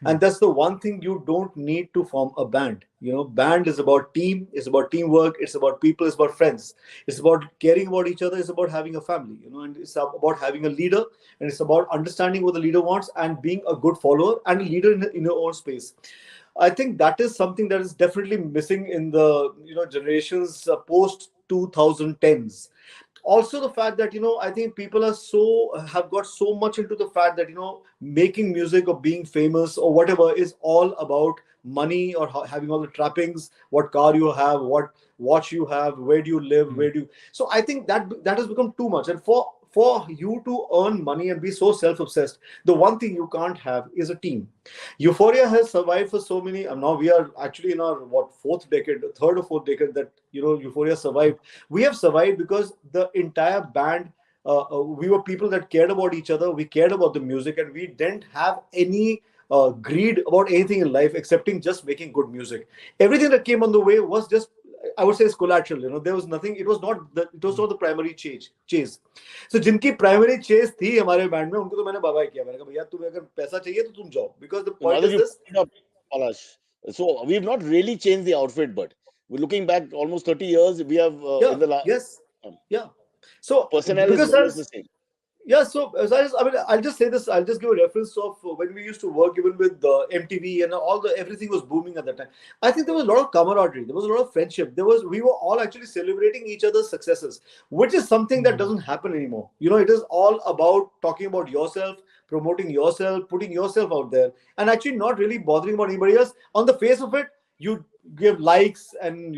And that's the one thing you don't need to form a band. Band is about team, it's about teamwork, it's about people, it's about friends. It's about caring about each other, it's about having a family, and it's about having a leader, and it's about understanding what the leader wants and being a good follower and a leader in your own space. I think that is something that is definitely missing in the generations post 2010s. Also, the fact that I think people have got so much into the fact that making music or being famous or whatever is all about money or having all the trappings, what car you have, what watch you have, where do you live, So I think that has become too much. And for you to earn money and be so self-obsessed, the one thing you can't have is a team. Euphoria has survived for so many. Now we are actually in our third or fourth decade that Euphoria survived. We have survived because the entire band, we were people that cared about each other. We cared about the music, and we didn't have any greed about anything in life excepting just making good music. Everything that came on the way was just I would say it's collateral. There was nothing. It was not the primary chase. So जिनकी primary chase थी हमारे band में, उनको तो मैंने bye-bye किया. मैंने कहा भैया तुम्हें अगर पैसा चाहिए तो तुम जाओ. Because the So now point that is you this. picked up, Palash, so we've not really changed the outfit, but we're looking back almost 30 years. We have in the last Yes. Yeah. So personnel is because more or less the same. yeah, so I mean, I'll just say this. I'll just give a reference of when we used to work even with MTV and everything was booming at that time. I think there was a lot of camaraderie. There was a lot of friendship. We were all actually celebrating each other's successes, which is something that doesn't happen anymore. It is all about talking about yourself, promoting yourself, putting yourself out there, and actually not really bothering about anybody else. On the face of it, you give likes and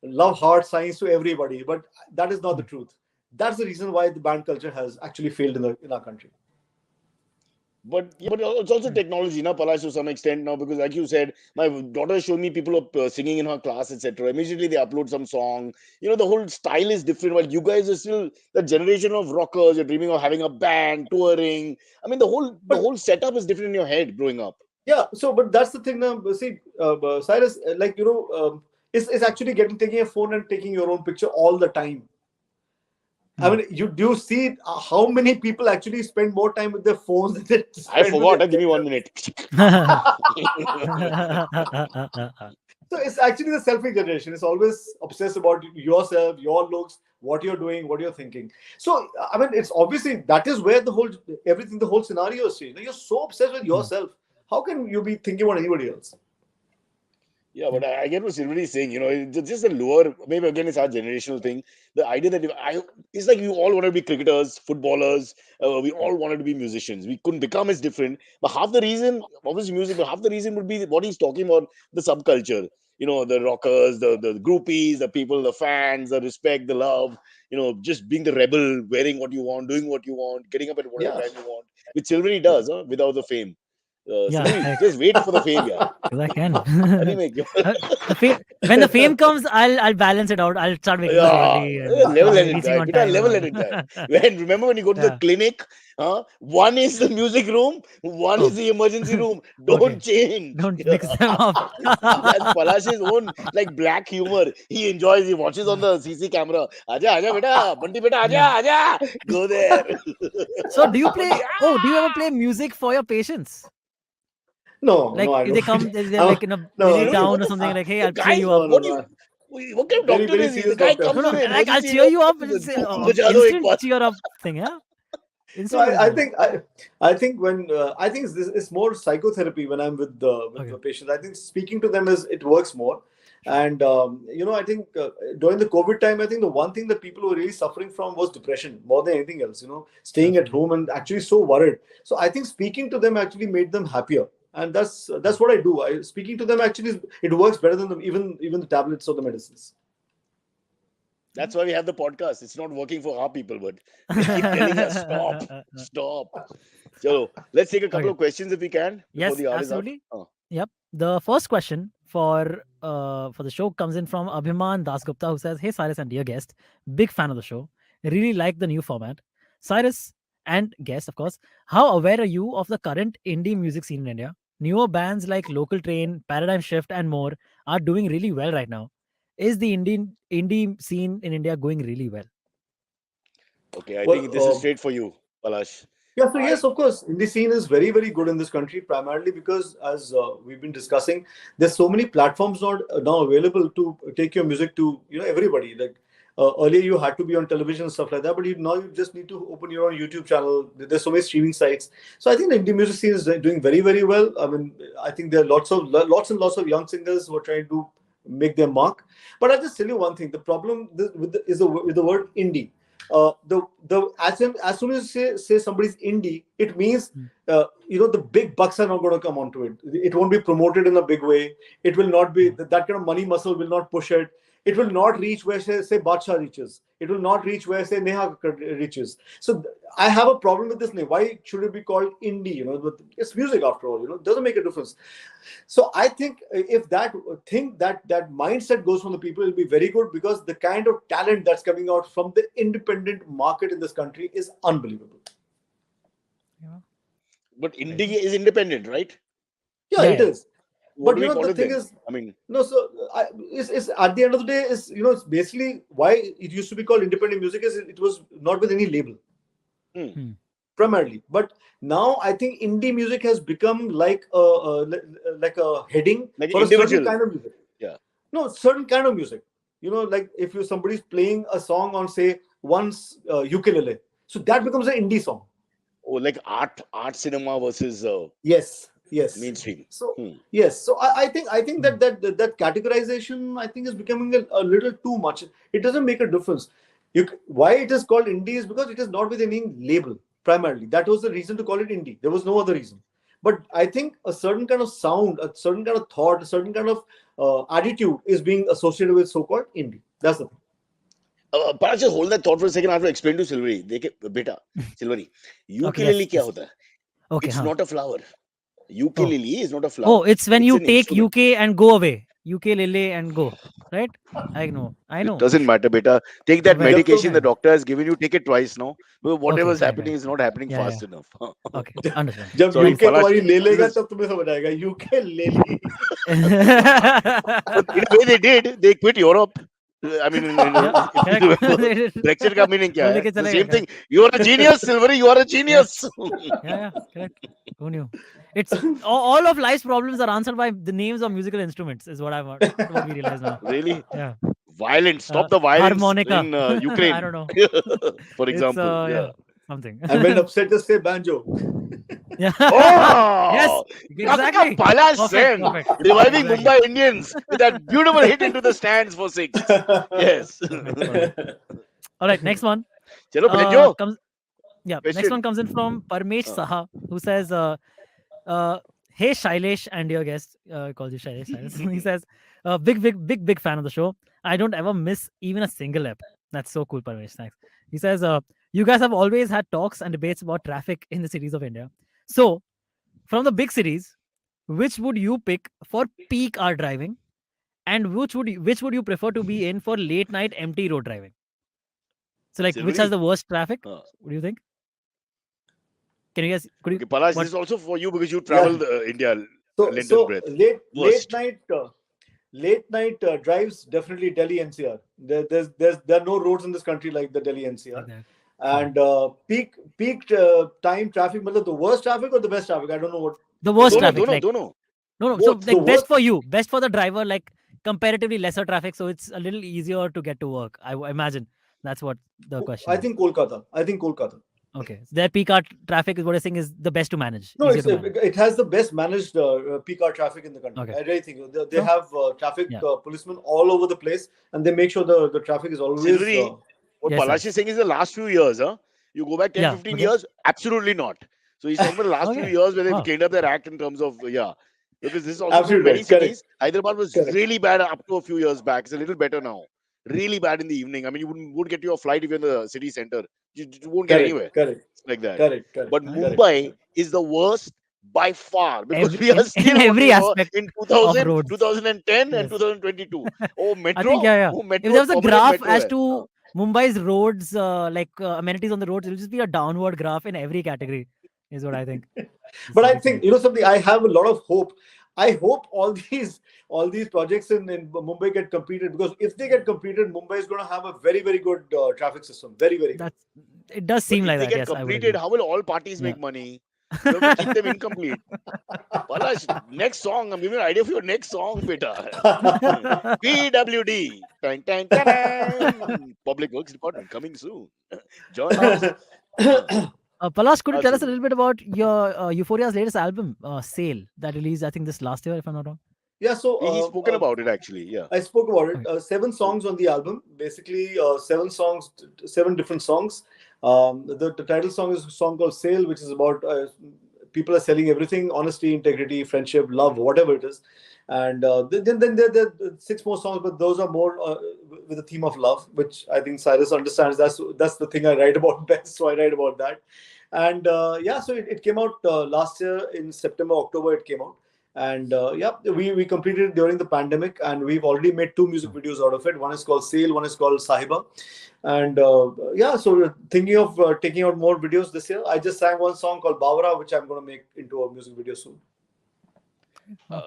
love heart signs to everybody, but that is not the truth. That's the reason why the band culture has actually failed in our country. But it's also technology, na Palash, to some extent now, because like you said, my daughter showed me people singing in her class, etc. Immediately they upload some song. The whole style is different. While you guys are still the generation of rockers, you're dreaming of having a band, touring. I mean, the whole setup is different in your head growing up. Yeah. So, but that's the thing now. See, Cyrus, it's actually taking a phone and taking your own picture all the time. I mean, you do see how many people actually spend more time with their phones than they I forgot. Give me 1 minute. So it's actually the selfie generation. It's always obsessed about yourself, your looks, what you're doing, what you're thinking. So I mean, it's obviously that is where the whole scenario is changed. You're so obsessed with yourself. How can you be thinking about anybody else? Yeah, but I get what Silvery is saying. It's just a lure. Maybe again, it's our generational thing. The idea that it's like we all want to be cricketers, footballers. We all wanted to be musicians. We couldn't become as different. But half the reason, obviously music, but half the reason would be what he's talking about, the subculture. The rockers, the groupies, the people, the fans, the respect, the love. Just being the rebel, wearing what you want, doing what you want, getting up at whatever time you want. Which Silvery does, without the fame. Silvery, just wait for the fame, yeah. I can. Anyway, When the fame comes, I'll balance it out. I'll start making money. Level headed reaching guy. on time. Level headed guy. Remember when you go to the clinic? One is the music room, one is the emergency room. Don't change. Don't mix them up. That's Palash's own black humor. He enjoys. He watches on the CC camera. Aja, beta, Bunty beta, aja. Go there. So do you ever play music for your patients? No, like I if they come, they're like in a down or something, like, hey, I'll cheer you up. What kind of doctor is he? The guy comes in, like, I'll cheer you up. Instant cheer up thing, yeah. So I think it's more psychotherapy when I'm with the patients. I think speaking to them it works more. And I think during the COVID time, I think the one thing that people were really suffering from was depression more than anything else. Staying at home and actually so worried. So I think speaking to them actually made them happier. And that's what I do. Speaking to them actually, it works better than even the tablets or the medicines. That's why we have the podcast. It's not working for our people, but they keep telling us stop. So let's take a couple of questions if we can. Yes, absolutely. Yep. The first question for the show comes in from Abhiman Dasgupta, who says, "Hey Cyrus and dear guest, big fan of the show. Really like the new format. Cyrus and guest, of course, how aware are you of the current indie music scene in India? Newer bands like Local Train, Paradigm Shift, and more are doing really well right now. Is the indie scene in India going really well?" Okay, I think this is straight for you, Palash. Yeah, so yes, of course, indie scene is very, very good in this country, primarily because, as we've been discussing, there's so many platforms now available to take your music to everybody. Like earlier, you had to be on television and stuff like that, but now you just need to open your own YouTube channel. There's so many streaming sites. So I think the indie music scene is doing very, very well. I mean, I think there are lots and lots of young singers who are trying to make their mark. But I'll just tell you one thing: the problem is with the word indie. As soon as you say somebody's indie, it means the big bucks are not going to come onto it. It won't be promoted in a big way. It will not be that kind of money muscle will not push it. It will not reach where say Badshah reaches. It will not reach where say Neha reaches. So I have a problem with this name. Why should it be called indie? It's music after all. It doesn't make a difference. So I think if that mindset goes from the people, it'll be very good, because the kind of talent that's coming out from the independent market in this country is unbelievable. Yeah. But indie is independent, right? Yeah, it is. what do we you know, call the it thing then? is, I mean, no, so it's at the end of the day, is, you know, it's basically why it used to be called independent music is it was not with any label primarily, but now I think indie music has become like a heading like for a certain individual. kind of music. Yeah. No, certain kind of music. You know, like if somebody's playing a song on, say, one's ukulele, so that becomes an indie song. Or like art cinema versus Yes. mainstream. So yes, so I think that categorization, I think, is becoming a little too much. It doesn't make a difference. Why it is called indie is because it is not with any label primarily. That was the reason to call it indie. There was no other reason. But I think a certain kind of sound, a certain kind of thought, a certain kind of attitude is being associated with so-called indie. That's the thing. But just hold that thought for a second. I have to explain to Silvery. Beta, Silvery, ukulele yes. kya hota hai? Okay, It's not a flower. Ukulele is not a flower. Oh, it's when you an take instrument. UK and go away. Ukulele and go. Right? I know. It doesn't matter, beta. Take that Well, medication the yeah. doctor has given you. Take it twice now. Because whatever's Okay, happening right. is not happening Yeah, fast enough. Okay, understand. जब Sorry, UK Palash, तुम्हारी ले लेगा this is- तब तुम्हें समझ आएगा UK ले ली. But in a way they did. They quit Europe. I mean, if you remember, Brexit का meaning क्या वो है? लेके The चले same गए, thing. You are a genius, Silvery. You are a genius. Yeah, correct. Who knew? It's all of life's problems are answered by the names of musical instruments. Is what what we realize now. Really? Yeah. Violence. Stop the violence Harmonica. in Ukraine. I don't know. For example. It's something. And when upset, just say banjo. Yeah. Oh! Yes, exactly. Palash Perfect, Sen, perfect. reviving Exactly. Mumbai Indians with that beautiful hit into the stands for 6. Yes. All right, next one. Chalo, bhenjo. Next Question. one comes in from Parmesh Saha, who says, "Hey Shailesh and your guest, calls you Shailesh. Cyrus." He says, big fan of the show. I don't ever miss even a single ep. That's so cool, Parmesh. Thanks." He says, "You guys have always had talks and debates about traffic in the cities of India. So, from the big cities, which would you pick for peak hour driving, and which would you prefer to be in for late night empty road driving? So, like, which has the worst traffic? What do you think? Can you guys? Could you? Okay, Palash, what- this is also for you because you traveled India. So breath. late Worst. night drives, definitely Delhi NCR. There are no roads in this country like the Delhi NCR. like that. And peak time traffic, मतलब the worst traffic or the best traffic? I don't know what. The worst Dono, traffic, like dono. no. So both. like The best worst- for you, best for the driver, like comparatively lesser traffic, so it's a little easier to get to work. I imagine that's what the question. I is. think Kolkata. Okay, so their peak hour traffic is what you're saying is the best to manage. No, easier to manage. it has the best managed peak hour traffic in the country. Okay. I really think they Sure. have traffic Yeah. policemen all over the place, and they make sure the traffic is always. Silvery, what Yes, Palash sir. is saying is the last few years, huh? You go back 10, Yeah, 15 okay. years, absolutely not. So he's talking about the last few Okay. years where they've Wow. cleaned up their act in terms of, Because this is also Absolutely in many right. Correct. cities. Hyderabad was Correct. really bad up to a few years back. It's a little better now. Really bad in the evening. I mean, you wouldn't get your flight if you're in the city center. You won't get anywhere. Correct. It's like that. Correct. But Correct. Mumbai is the worst by far because we are in still every what we were aspect in 2000, roads. 2010 and Yes. 2022. Oh, metro. I think yeah. Oh, metro. If there was a permanent graph metro as hai. to Mumbai's roads, amenities on the roads, it'll just be a downward graph in every category, is what I think. But I think something. I have a lot of hope. I hope all these projects in Mumbai get completed, because if they get completed, Mumbai is going to have a very, very good traffic system. Very, very good. It does But seem if like they that. get Yes, I would completed, agree. how will all parties make Yeah. money? You have to keep them incomplete. Palash, next song. I'm giving you an idea for your next song, beta. PWD. Tan, tan, tan. Public Works Department coming soon. Join us. Palash, could you tell us a Absolutely. little bit about your Euphoria's latest album, Sail, that released, I think, this last year, if I'm not wrong? Yeah. So He's spoken about it actually. Yeah. I spoke about it. 7 songs on the album. Basically, 7 songs, 7 different songs. The title song is a song called Sail, which is about people are selling everything: honesty, integrity, friendship, love, whatever it is. And then there are 6 more songs, but those are more with the theme of love, which I think Cyrus understands. That's the thing I write about best, so I write about that. And so it came out last year in September, October. It came out. And we completed it during the pandemic, and we've already made 2 music videos out of it. One is called Sail, one is called Sahiba. And so we're thinking of taking out more videos this year. I just sang one song called Bawara, which I'm going to make into a music video soon.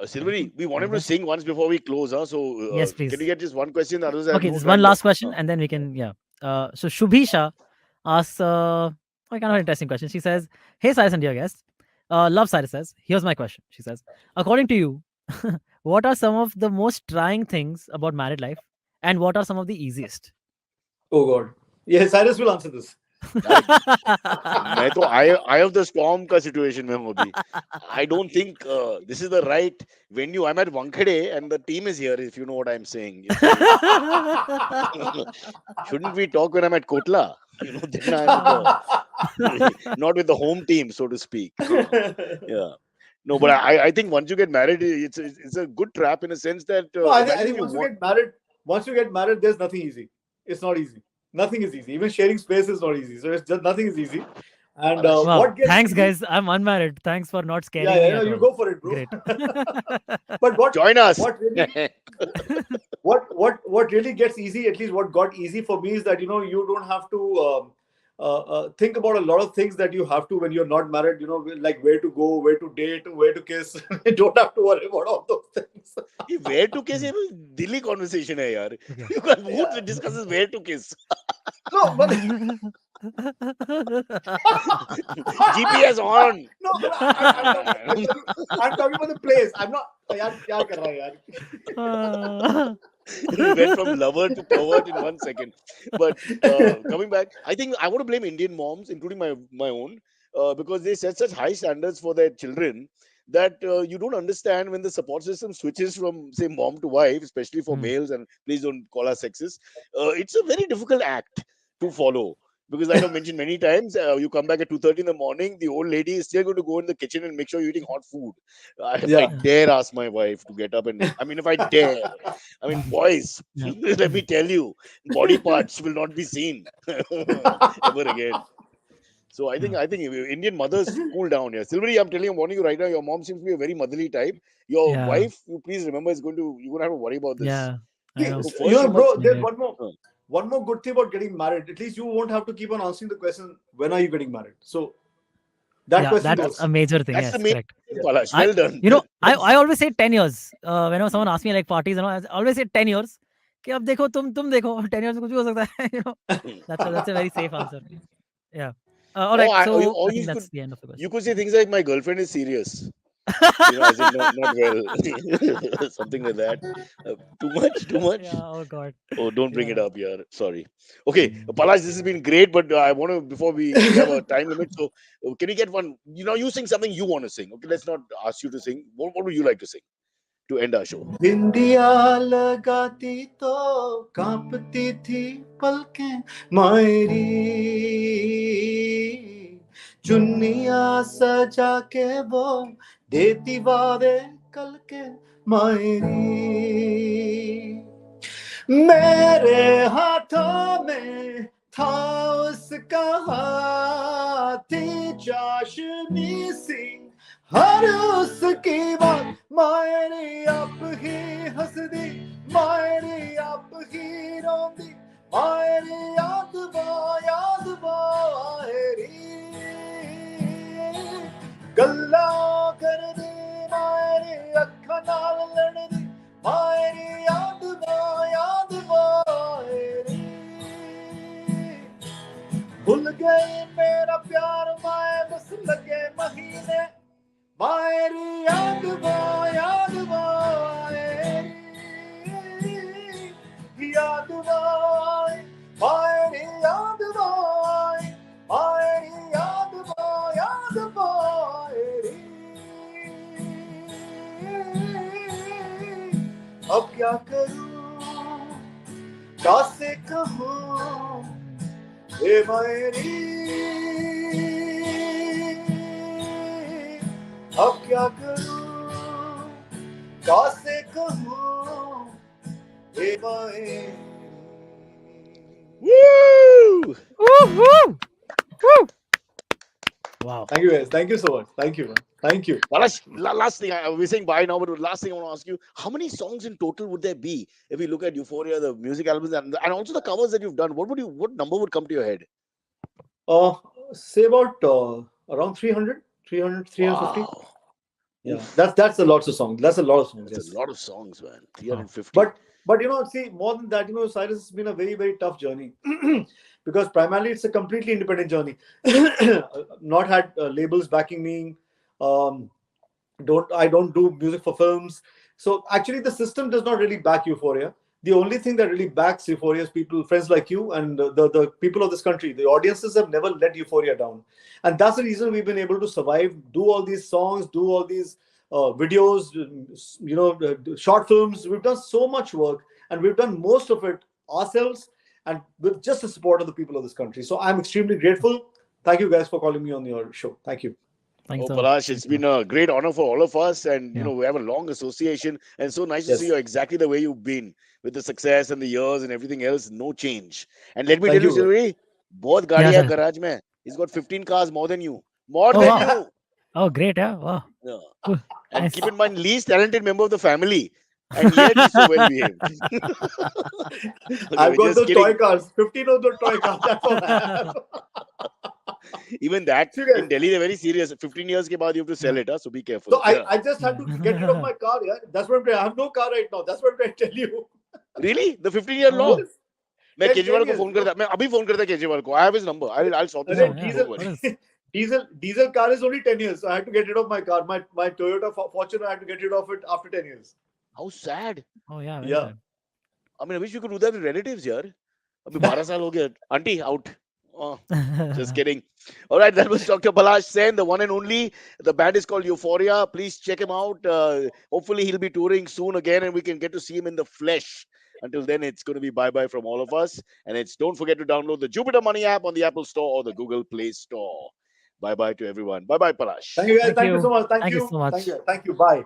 Silvery, we wanted to Okay. sing once before we close, huh? So Yes, can please. you get just one question? Others have Okay, no there's one time left. last question, and then we can, yeah. So Shubhisha asks, kind of an interesting question. She says, "Hey, Cyrus and dear guest, love Cyrus says. Here's my question." She says, "According to you, what are some of the most trying things about married life, and what are some of the easiest?" Oh God. Yes, Cyrus will answer this. मैं तो eye of the storm का situation में हूँ अभी. I don't think this is the right venue. I'm at Wankhede and the team is here. If you know what I'm saying, shouldn't we talk when I'm at Kotla? Then I'm not with the home team, so to speak. Yeah. No, but I think once you get married, it's a good trap in a sense that No, I imagine think you once you get married, there's nothing easy. It's not easy. Nothing is easy. Even sharing space is not easy. So it's just nothing is easy. And Wow, what gets thanks, easy, guys. I'm unmarried. Thanks for not scaring yeah, me no, at you all. go for it, bro. Great. But join us. what really gets easy, at least what got easy for me, is that you don't have to think about a lot of things that you have to when you're not married. Like where to go, where to date, where to kiss. You don't have to worry about all those things. Where to kiss? ये Delhi conversation है यार. Okay. You can't who discusses where to kiss. No, but GPS on. no, but I'm talking about the place. I'm not. यार क्या कर रहा है यार? We went from lover to pervert in 1 second. But coming back, I think I want to blame Indian moms, including my own, because they set such high standards for their children that you don't understand when the support system switches from, say, mom to wife, especially for males, and please don't call us sexist. It's a very difficult act to follow. Because like I've mentioned many times, you come back at 2:30 in the morning, the old lady is still going to go in the kitchen and make sure you're eating hot food. If I dare ask my wife to get up if I dare, boys, let me tell you, body parts will not be seen ever again. So I think Indian mothers cool down here. Silvery, I'm telling you, I'm warning you right now. Your mom seems to be a very motherly type. Your Yeah. wife, you please remember, you're going to have to worry about this. Yeah, I know. So first you bro, must- there's one more good thing about getting married. At least you won't have to keep on answering the question, when are you getting married? So that question that's goes. a major thing. That's Yes, the main correct. thing, Palash. Well done. I always say 10 years. Whenever someone asks me like parties and all, I always say 10 years. कि अब देखो तुम देखो 10 years में कुछ भी हो सकता है. That's a very safe answer. Yeah. All right. I think that's the end of the question. You could say things like, my girlfriend is serious. As in not well. Something like that. Too much? Yeah, oh God. Oh, don't bring it up, yeah. Sorry. Okay, Palash, this has been great, but I want to, before we have a time limit, so can you get one? You sing something you want to sing. Okay, let's not ask you to sing. What would you like to sing to end our show? बिंदिया लगाती तो कांपती थी पलकें मायरी, चुन्निया सजा के वो देती वादे कल के मायरी, मेरे हाथों में था उसका हाथी चाशनी सी, हर उसकी बात मायरी आप ही हंस दी, मायरी आप ही रोंदी, मायरी याद मायरी गल्ला कर दी, मायरी अखा नाल लड़ दी, मायरी याद मायरी भूल गई मेरा प्यार माए बस लगे महीने, मायरी याद मायरी याद मायरी याद मायरी याद मायरी अब क्या करूं कैसे कहूं हे मायरी, अब क्या करूं कैसे कहूं हे मायरी. Woo! Woo! Wow. Thank you guys. Thank you so much. Thank you, man. Thank you. Palash, last thing, we're saying bye now, but last thing I want to ask you, how many songs in total would there be if we look at Euphoria, the music albums, and also the covers that you've done? What number would come to your head? Say about around 300, 350. Wow. Yeah, Oof. that's a lot of songs. That's a lot of songs. That's Yes. a lot of songs, man. 350. But see, more than that, Cyrus has been a very, very tough journey because primarily it's a completely independent journey. Not had labels backing me. Um, don't do music for films. So actually, the system does not really back Euphoria. The only thing that really backs Euphoria is people, friends like you, and the people of this country. The audiences have never let Euphoria down, and that's the reason we've been able to survive, do all these songs, do all these videos, short films. We've done so much work, and we've done most of it ourselves, and with just the support of the people of this country. So I'm extremely grateful. Thank you guys for calling me on your show. Thank you. Thanks a lot. Palash, it's been a great honor for all of us, and Yeah. we have a long association, and so nice to Yes. see you exactly the way you've been with the success and the years and everything else. No change. And let me Thank tell you, you. Silvery, बहुत गाड़ी Yeah, है sir. garage में. He's got 15 cars more than you. More Oh, than wow. you. Oh, great. Yeah. Wow. Yeah. Cool. And Nice. keep in mind, least talented member of the family, and yet he's so well behaved. I've got just those kidding. toy cars. 15 of those toy cars. That's all I have. Even that See, guys. in Delhi, they're very serious. 15 years ke baad you have to sell it, so be careful. So Yeah. I just had to get rid of my car. Yeah, that's what I'm trying. I have no car right now. That's what I'm trying to tell you. Really? The 15-year law? Yes. मैं 10 केजरीवाल को years. Phone करता मैं अभी phone करता केजरीवाल को I have his number I'll sort this Arey, out. yeah. Don't What worry. is- diesel car is only 10 years. So I had to get rid of my car. My Toyota Fortuner, I had to get rid of it after 10 years. How sad. Oh, yeah. very Yeah. sad. I mean, I wish you could do that with relatives यार. अभी 12 साल हो गया. Auntie out. Oh, just kidding. All right, that was Dr. Palash Sen, the one and only. The band is called Euphoria. Please check him out. Hopefully, he'll be touring soon again, and we can get to see him in the flesh. Until then, it's going to be bye-bye from all of us. And don't forget to download the Jupiter Money app on the Apple Store or the Google Play Store. Bye-bye to everyone. Bye-bye, Palash. Thank you guys. Thank Thank you you. so much. Thank Thank you you. so much. Thank you. Thank you. Bye.